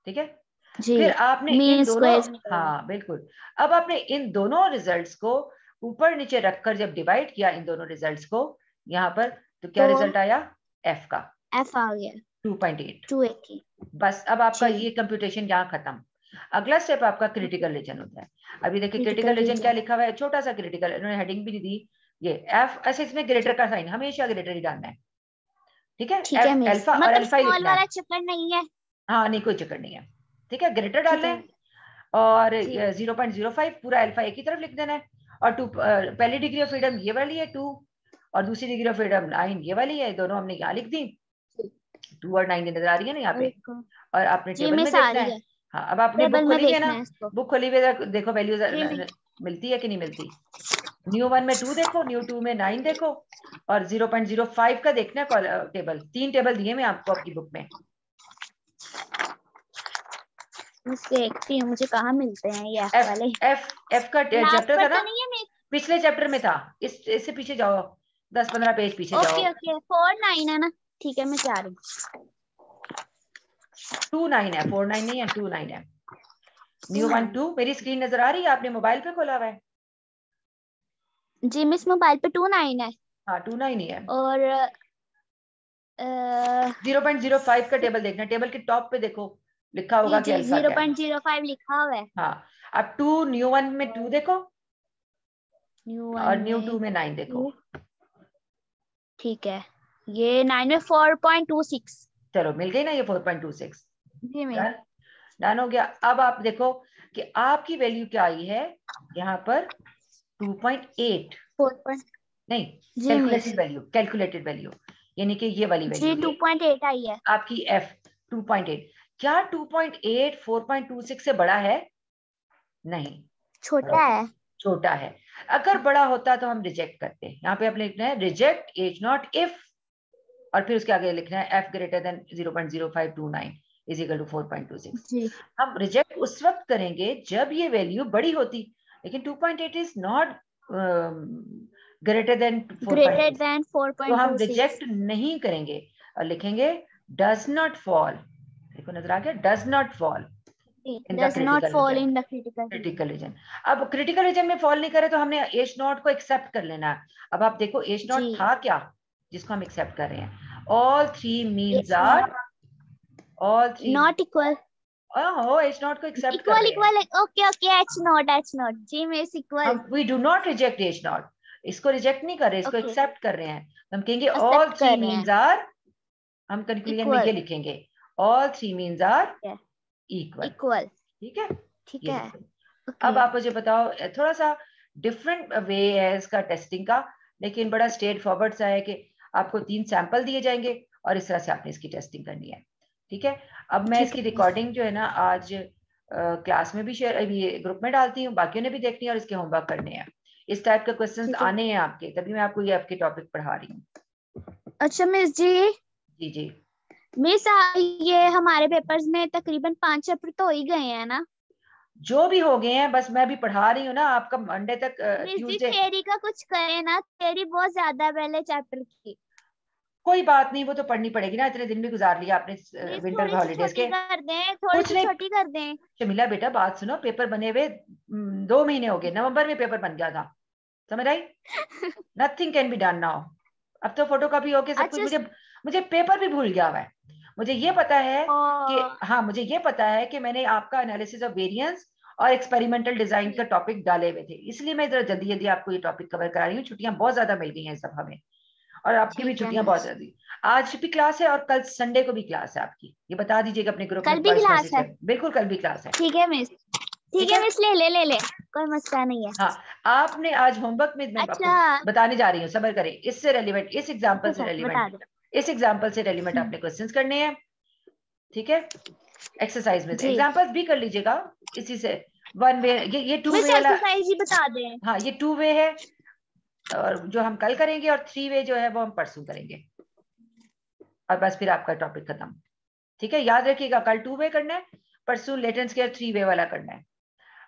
Speaker 1: ठीक है।
Speaker 2: जी,
Speaker 1: फिर आपने इन
Speaker 2: मीन
Speaker 1: दोनों,
Speaker 2: स्क्वायर्स निकल गए।
Speaker 1: हाँ बिल्कुल, अब आपने इन दोनों रिजल्ट्स को ऊपर नीचे रखकर जब डिवाइड किया इन दोनों रिजल्ट्स को यहाँ पर, तो क्या
Speaker 2: तो
Speaker 1: रिजल्ट आया, F का
Speaker 2: F आ गया
Speaker 1: 2.8।
Speaker 2: 280।
Speaker 1: बस अब आपका
Speaker 2: जी,
Speaker 1: ये कंप्यूटेशन यहाँ खत्म। अगला स्टेप आपका क्रिटिकल रीजन होता है। अभी देखिए क्रिटिकल
Speaker 2: क्रिटिकल
Speaker 1: रीजन क्या
Speaker 2: रीजन।
Speaker 1: लिखा हुआ है, छोटा सा क्रिटिकल, इन्होंने हेडिंग भी नहीं दी, ये F, ऐसे इसमें ग्रेटर का साइन, हमेशा ग्रेटर ही डालना है, ठीक है,
Speaker 2: ठीक है
Speaker 1: F
Speaker 2: मिस,
Speaker 1: अल्फा और
Speaker 2: मतलब
Speaker 1: अल्फा ही
Speaker 2: स्मॉल
Speaker 1: लिखना है,
Speaker 2: वाला चक्कर नहीं है।
Speaker 1: हाँ नहीं कोई चक्कर नहीं है, ठीक है, ग्रेटर
Speaker 2: ठीक
Speaker 1: डालना
Speaker 2: है
Speaker 1: है, और
Speaker 2: जी
Speaker 1: 0.05 पूरा अल्फा एक ही तरफ लिख देना है, और 2 पहली डिग्री ऑफ फ्रीडम ये वाली है 2, और दूसरी डिग्री ऑफ फ्रीडम 9 ये वाली है, दोनों हमने यहाँ लिख दी, 2 और 9 नजर आ रही है ना यहाँ
Speaker 2: और
Speaker 1: पे,
Speaker 2: इसको।
Speaker 1: और आपने
Speaker 2: जी
Speaker 1: टेबल में
Speaker 2: मिस आ
Speaker 1: देखना
Speaker 2: रही
Speaker 1: है।
Speaker 2: है,
Speaker 1: हाँ अब आपने
Speaker 2: टेबल
Speaker 1: बुक
Speaker 2: में
Speaker 1: खोली हुई है ना,
Speaker 2: देखना है इसको।
Speaker 1: बुक खोली हुई है, देखो वैल्यूज
Speaker 2: जी मिस।
Speaker 1: मिलती है कि नहीं मिलती, न्यू 1 में 2 देखो, न्यू 2 में 9 देखो, और 0.05 का देखना है टेबल, 3 टेबल दिए मैं आपको अपनी बुक में।
Speaker 2: मिस देखती हूँ मुझे कहाँ मिलते हैं ये F
Speaker 1: एफ
Speaker 2: वाले।
Speaker 1: एफ एफ का
Speaker 2: लास्ट
Speaker 1: चैप्टर
Speaker 2: पर
Speaker 1: था ना,
Speaker 2: तो नहीं है मिस।
Speaker 1: पिछले चैप्टर में था, इससे पीछे जाओ, 10-15 पेज पीछे जाओ,
Speaker 2: ओके ओके 4 9 है ना, ठीक है मैं जा रही हूँ।
Speaker 1: 2-9 है, 4-9 नहीं है, 2-9 है, न्यू 1
Speaker 2: 9।
Speaker 1: 2, मेरी स्क्रीन नजर आ रही है, आपने मोबाइल पे खोला हुआ है,
Speaker 2: जी मिस मोबाइल पे 2 9 है,
Speaker 1: हाँ 2-9 ही है,
Speaker 2: और
Speaker 1: 0.05 का टेबल देखना, टेबल के टॉप पे देखो लिखा
Speaker 2: जी
Speaker 1: होगा कि
Speaker 2: जी
Speaker 1: अल्फा क्या है,
Speaker 2: 0.05 लिखा हुआ है।
Speaker 1: हाँ, अब 2 न्यू 1 में 2
Speaker 2: और
Speaker 1: देखो,
Speaker 2: न्यू
Speaker 1: और
Speaker 2: 1
Speaker 1: न्यू 2
Speaker 2: में
Speaker 1: में 9 देखो,
Speaker 2: 2, ठीक है, ये 9 में 4.26।
Speaker 1: चलो मिल गई ना ये 4.26,
Speaker 2: जी मिस।
Speaker 1: डन, डन हो गया। अब आप देखो कि आपकी वैल्यू क्या आई है यहाँ पर, 2.8,
Speaker 2: 4.
Speaker 1: नहीं,
Speaker 2: जी मिस।
Speaker 1: कैलकुलेटेड वैल्यू, यानी कि ये वाली
Speaker 2: जी
Speaker 1: वैल्यू, ये
Speaker 2: 2.8 आई है।
Speaker 1: आपकी F 2.8, क्या 2.8 4.26 से बड़ा है, नहीं,
Speaker 2: छोटा है।
Speaker 1: छोटा है, अगर बड़ा होता तो हम रिजेक्ट करते, यहाँ पे आपने लिखना है रिजेक्ट एज नॉट इफ, और फिर उसके आगे लिखना है F greater than 0.0529 is equal to 4.26।
Speaker 2: जी
Speaker 1: हम रिजेक्ट उस वक्त करेंगे जब ये वैल्यू बड़ी होती, लेकिन 2.8 इज नॉट ग्रेटर देन 4.26, तो हम
Speaker 2: 4.26।
Speaker 1: रिजेक्ट नहीं करेंगे और लिखेंगे डज नॉट फॉल। देखो नजर आ गया, does not fall in the
Speaker 2: does not
Speaker 1: critical
Speaker 2: fall
Speaker 1: region.
Speaker 2: In the critical
Speaker 1: critical region, अब क्रिटिकल रीजन में फॉल नहीं करे तो हमने एच नॉट को एक्सेप्ट कर लेना है। अब आप देखो एच
Speaker 2: जी।
Speaker 1: नॉट था क्या जिसको हम एक्सेप्ट कर रहे हैं, all three means
Speaker 2: H
Speaker 1: are, all three,
Speaker 2: not equal,
Speaker 1: हो एच नॉट को एक्सेप्ट कर
Speaker 2: इक्वल
Speaker 1: रहे हैं
Speaker 2: equal, okay okay, H naught, H naught जी मिस, इक्वल।
Speaker 1: हम। We do not reject H naught, इसको रिजेक्ट नहीं कर रहे, इसको
Speaker 2: ओके,
Speaker 1: एक्सेप्ट कर रहे हैं। तो हम कहेंगे ऑल
Speaker 2: एक्सेप्ट
Speaker 1: थ्री
Speaker 2: कर रहे हैं,
Speaker 1: मीन्स आर, हम कंक्लूजन में
Speaker 2: इक्वल,
Speaker 1: ये लिखेंगे all three means are equal.
Speaker 2: Equal,
Speaker 1: ठीक है,
Speaker 2: ठीक
Speaker 1: ये
Speaker 2: है,
Speaker 1: लिखो। अब
Speaker 2: ओके।
Speaker 1: आप मुझे बताओ, थोड़ा सा डिफरेंट वे है इसका टेस्टिंग का, लेकिन बड़ा स्ट्रेट फॉरवर्ड सा है कि आपको 3 सैंपल दिए जाएंगे और इस तरह से आपने इसकी टेस्टिंग करनी है। ठीक है, अब मैं
Speaker 2: ठीक
Speaker 1: इसकी
Speaker 2: है,
Speaker 1: रिकॉर्डिंग जो है ना आज क्लास में भी शेयर, ये ग्रुप में डालती हूँ, बाकियों ने भी देखनी है और इसके होमवर्क करने हैं। इस टाइप के क्वेश्चंस
Speaker 2: ठीक है।
Speaker 1: आने हैं आपके, तभी मैं आपको ये आपके टॉपिक पढ़ा रही हूँ।
Speaker 2: अच्छा मिस जी,
Speaker 1: जी जी,
Speaker 2: मिस ये हमारे पेपर्स में तकरीबन 5 चैप्टर तो हो ही गए हैं ना?
Speaker 1: जो भी हो गए हैं, बस मैं भी पढ़ा रही हूँ ना आपका मंडे तक,
Speaker 2: मिस जी
Speaker 1: ट्यूसडे।
Speaker 2: थ्योरी का कुछ करें ना, थ्योरी बहुत ज्यादा है पहले चैप्टर की।
Speaker 1: कोई बात नहीं, वो तो पढ़नी पड़ेगी ना, इतने दिन भी गुजार लिया आपने
Speaker 2: मिस
Speaker 1: विंटर
Speaker 2: थोड़ी सी
Speaker 1: हॉलीडेज
Speaker 2: छोटी
Speaker 1: के।
Speaker 2: कर दें, थोड़ी
Speaker 1: कुछ
Speaker 2: सी
Speaker 1: नहीं
Speaker 2: छोटी कर दें।
Speaker 1: शमिला बेटा, बात सुनो, पेपर बने हुए 2 महीने हो गए, नवंबर में पेपर बन गया था, समझ आई? Nothing can be done now. अब तो फोटो कॉपी होके सब कुछ,
Speaker 2: अच्छा।
Speaker 1: मुझे मुझे पेपर भी भूल गया हुआ है। मुझे ये पता है कि,
Speaker 2: ओ,
Speaker 1: हाँ मुझे ये पता है कि मैंने आपका एनालिसिस ऑफ वेरिएंस और एक्सपेरिमेंटल डिजाइन का टॉपिक डाले हुए थे, इसलिए मैं जरा जल्दी जल्दी आपको ये टॉपिक कवर करा रही हूँ। छुट्टियां बहुत ज्यादा मिल गई हैं सब हमें, और आपकी भी
Speaker 2: ठीक है
Speaker 1: छुट्टियां बहुत
Speaker 2: मिस।
Speaker 1: ज्यादा। आज भी क्लास है और कल संडे को भी क्लास है आपकी, ये बता दीजिएगा अपने ग्रुप में
Speaker 2: कल भी
Speaker 1: वॉइस
Speaker 2: क्लास
Speaker 1: मैसेज
Speaker 2: है?
Speaker 1: कर, बिल्कुल कल भी क्लास है।
Speaker 2: ठीक है मिस, ठीक
Speaker 1: ठीक
Speaker 2: है
Speaker 1: है,
Speaker 2: मिस, ले ले ले ले, कोई मसला नहीं है।
Speaker 1: हाँ आपने आज होमवर्क में, मैं आपको
Speaker 2: अच्छा,
Speaker 1: बताने जा रही हूँ, सबर करें, इससे रेलिवेंट, इस एग्जाम्पल से
Speaker 2: ठीक है, बता
Speaker 1: रेलिवेंट,
Speaker 2: दो।
Speaker 1: इस एग्जाम्पल से रेलिवेंट आपने क्वेश्चंस करने हैं। ठीक है, एक्सरसाइज में
Speaker 2: जी
Speaker 1: एग्जाम्पल्स भी कर लीजिएगा इसी से। वन वे, ये टू
Speaker 2: मिस,
Speaker 1: वे वाला,
Speaker 2: एक्सरसाइज ही बता दें।
Speaker 1: हाँ ये 2 वे है, और जो हम कल करेंगे, और 3 वे जो है वो हम परसों करेंगे, और बस फिर आपका टॉपिक खत्म। ठीक है, याद रखिएगा, कल 2 वे करना है, परसों लेटेंट स्केयर 3 वे वाला करना है।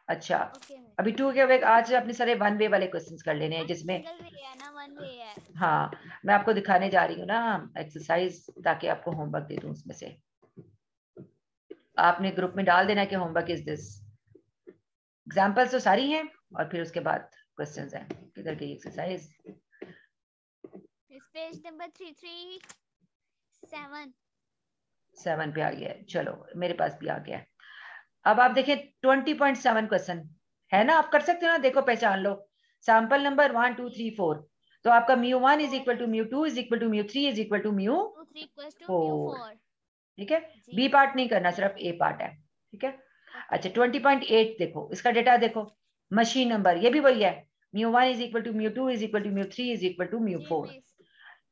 Speaker 1: अच्छा,
Speaker 2: ओके मिस।
Speaker 1: अभी 2 के वे, आज अपने सारे 1 वे वाले क्वेश्चंस कर लेने हैं,
Speaker 2: आज
Speaker 1: जिसमें,
Speaker 2: सिंगल वे है ना, वन वे है?
Speaker 1: हाँ मैं आपको दिखाने जा रही हूँ ना एक्सरसाइज, ताकि आपको होमवर्क दे दूं उसमें से। आपने ग्रुप में डाल देना कि होमवर्क इज दिस, एग्जाम्पल्स तो सारी हैं, और फिर उसके बाद क्वेश्चंस हैं। किधर गई एक्सरसाइज?
Speaker 2: Miss page number 337।
Speaker 1: 7 पे आ गया है, चलो मेरे पास भी आ गया है। अब आप देखें 20.7 क्वेश्चन है ना, आप कर सकते हो ना, देखो पहचान लो, सैंपल नंबर 1 2 3 4, तो आपका μ1 is equal to μ2 is equal to μ3 is equal to
Speaker 2: two three equals to mu
Speaker 1: μ4।
Speaker 2: Four.
Speaker 1: ठीक है,
Speaker 2: जी
Speaker 1: बी पार्ट नहीं करना, सिर्फ ए पार्ट है। ठीक है,
Speaker 2: ओके।
Speaker 1: अच्छा 20.8 देखो, इसका डेटा देखो, मशीन नंबर ये भी वही है, μ1 is equal to μ2 is equal to μ3 is equal to
Speaker 2: जी
Speaker 1: μ4।
Speaker 2: मिस,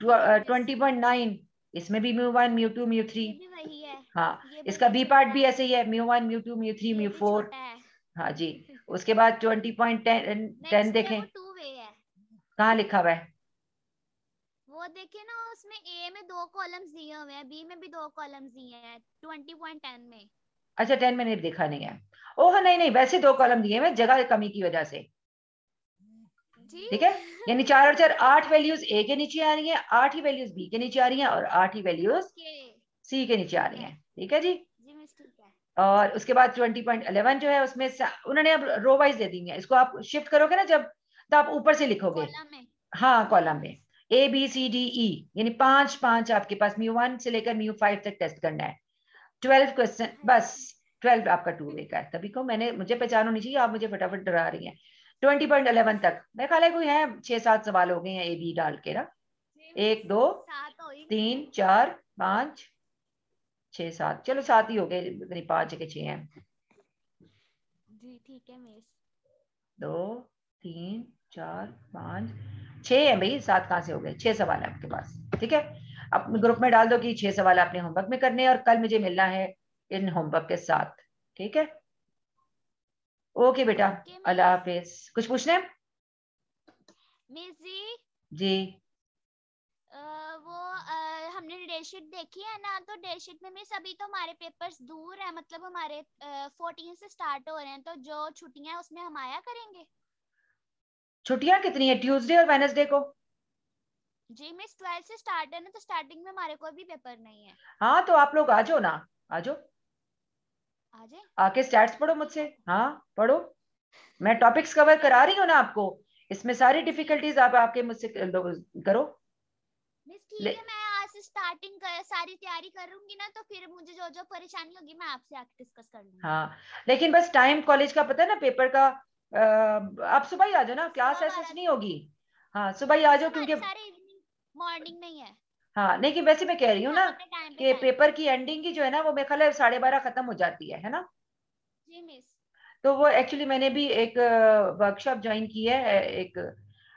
Speaker 2: जी मिस,
Speaker 1: 20.9, इसमें भी μ1 μ2 μ3।
Speaker 2: ये भी वही है,
Speaker 1: हाँ,
Speaker 2: ये
Speaker 1: इसका
Speaker 2: बड़ा
Speaker 1: बी पार्ट
Speaker 2: छोटा
Speaker 1: भी
Speaker 2: है,
Speaker 1: ऐसे ही है, μ1 μ2 μ3
Speaker 2: ये भी
Speaker 1: μ4।
Speaker 2: छोटा है।
Speaker 1: हाँ जी, उसके बाद 20.10
Speaker 2: नेक्स्ट है
Speaker 1: देखें,
Speaker 2: वो टू वे है।
Speaker 1: कहाँ लिखा हुआ है?
Speaker 2: वो देखिए ना, उसमें ए में 2 कॉलम्स दिए हुए हैं, बी में भी 2 कॉलम्स दिए हैं 20.10 में।
Speaker 1: अच्छा 10 मैंने देखा नहीं है। ओह नहीं नहीं, वैसे 2 कॉलम दिए हैं जगह कमी की वजह से।
Speaker 2: जी
Speaker 1: ठीक है, यानी 4 और 4 8 वैल्यूज ए के नीचे आ रही हैं, 8 ही वैल्यूज बी के नीचे आ रही हैं, और 8 ही वैल्यूज
Speaker 2: ओके,
Speaker 1: सी के नीचे आ
Speaker 2: ठीक
Speaker 1: रही
Speaker 2: है
Speaker 1: हैं। ठीक है जी,
Speaker 2: जी मिस, ठीक है।
Speaker 1: और उसके बाद 20.11 जो है, उसमें उन्होंने अब रो वाइज दे दी है, इसको आप शिफ्ट करोगे ना जब, तो आप ऊपर से लिखोगे।
Speaker 2: कॉलम में।
Speaker 1: हाँ
Speaker 2: जी
Speaker 1: कॉलम में,
Speaker 2: मिस।
Speaker 1: ABCDE, यानी 5 5 आपके पास μ1 से लेकर μ5 तक टेस्ट करना है। 12 क्वेश्चन
Speaker 2: हाँ
Speaker 1: बस,
Speaker 2: जी।
Speaker 1: 12 आपका 2 वे का है, तभी को मैंने, मुझे पहचान होनी चाहिए, आप मुझे फटाफट डरा रही हैं। 20.11 तक मेरे ख्याल है कोई है, 6 7 सवाल हो गए हैं ए बी डाल के ना,
Speaker 2: जी मिस,
Speaker 1: 1 2
Speaker 2: 7 हो ही गए
Speaker 1: 3
Speaker 2: हैं।
Speaker 1: 4 5 6 7, चलो 7 ही हो गए, इतनी 5 के 6 हैं।
Speaker 2: जी ठीक है मिस।
Speaker 1: 2 3 4 5 6 है भाई, 7 कहाँ से हो गए? 6 सवाल है आपके पास। ठीक है, अपने
Speaker 2: जी
Speaker 1: ग्रुप में
Speaker 2: मिस।
Speaker 1: डाल दो कि 6 सवाल आपने होमवर्क में करने हैं, और कल मुझे मिलना है इन होमवर्क के साथ। ठीक है, ओके बेटा,
Speaker 2: ओके
Speaker 1: अल्लाह
Speaker 2: मिस।
Speaker 1: हाफिज। कुछ पूछना है?
Speaker 2: मिस जी,
Speaker 1: जी,
Speaker 2: वो हमने डेटशीट देखी है ना, तो डेटशीट में मिस अभी तो हमारे पेपर्स दूर है, मतलब हमारे 14 से स्टार्ट हो रहे हैं, तो जो छुट्टियां हैं उसमें हम आया करेंगे?
Speaker 1: छुट्टियां कितनी है ट्यूसडे और वेडनेसडे को?
Speaker 2: जी मिस 12 से स्टार्ट है ना, तो स्टार्टिंग में हमारे कोई भी पेपर नहीं है।
Speaker 1: हाँ तो आप लोग आ जाओ ना, आ जाओ,
Speaker 2: आ जाए।
Speaker 1: आके स्टैट्स पढ़ो
Speaker 2: ठीक
Speaker 1: मुझसे।
Speaker 2: है।
Speaker 1: हाँ पढ़ो, मैं टॉपिक्स कवर
Speaker 2: ठीक है
Speaker 1: करा
Speaker 2: मिस।
Speaker 1: रही हूँ ना आपको, इसमें सारी
Speaker 2: जी
Speaker 1: डिफिकल्टीज आप आके मुझसे करो।
Speaker 2: मिस ठीक
Speaker 1: ले,
Speaker 2: है, मैं आज से स्टार्टिंग कर सारी तैयारी करूंगी ना, तो फिर मुझे जो जो परेशानी होगी मैं आपसे आके डिस्कस कर लूंगी।
Speaker 1: हाँ लेकिन बस टाइम कॉलेज का पता है ना, पेपर का आप सुबह ही आ जाओ ना, क्लास
Speaker 2: सुबह
Speaker 1: ऐसे
Speaker 2: 12
Speaker 1: नहीं
Speaker 2: से।
Speaker 1: होगी। हाँ सुबह ही आ
Speaker 2: मिस
Speaker 1: जाओ क्योंकि,
Speaker 2: हमारे सारे इवनिंग मॉर्निंग नहीं है।
Speaker 1: हाँ नहीं कि वैसे मैं कह रही हूँ
Speaker 2: हम
Speaker 1: ना
Speaker 2: अपने टाइम पे
Speaker 1: कि
Speaker 2: टाइम।
Speaker 1: पेपर की एंडिंग की जो है ना वो मेरे ख्याल है 12:30 खत्म हो जाती है ना।
Speaker 2: जी मिस।
Speaker 1: तो वो एक्चुअली मैंने भी एक वर्कशॉप ज्वाइन की है एक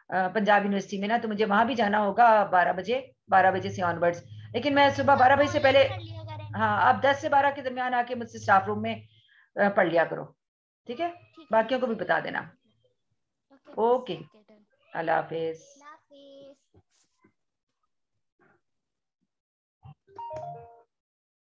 Speaker 1: पंजाब यूनिवर्सिटी में ना, तो मुझे वहां भी जाना होगा 12 बजे, 12 बजे से ऑनवर्ड्स। लेकिन मैं
Speaker 2: तो
Speaker 1: सुबह
Speaker 2: हम
Speaker 1: 12 बजे से पहले,
Speaker 2: ऑनलाइन कर लिया करेंगे।
Speaker 1: हाँ आप 10 से 12 के दरमियान आके मुझसे स्टाफ रूम में पढ़ लिया करो, ठीक है?
Speaker 2: ठीक है
Speaker 1: बाकियों
Speaker 2: मिस।
Speaker 1: को भी बता देना।
Speaker 2: Okay miss,
Speaker 1: okay,
Speaker 2: okay done.
Speaker 1: अल्लाह हाफिज।
Speaker 2: अल्लाह हाफिज।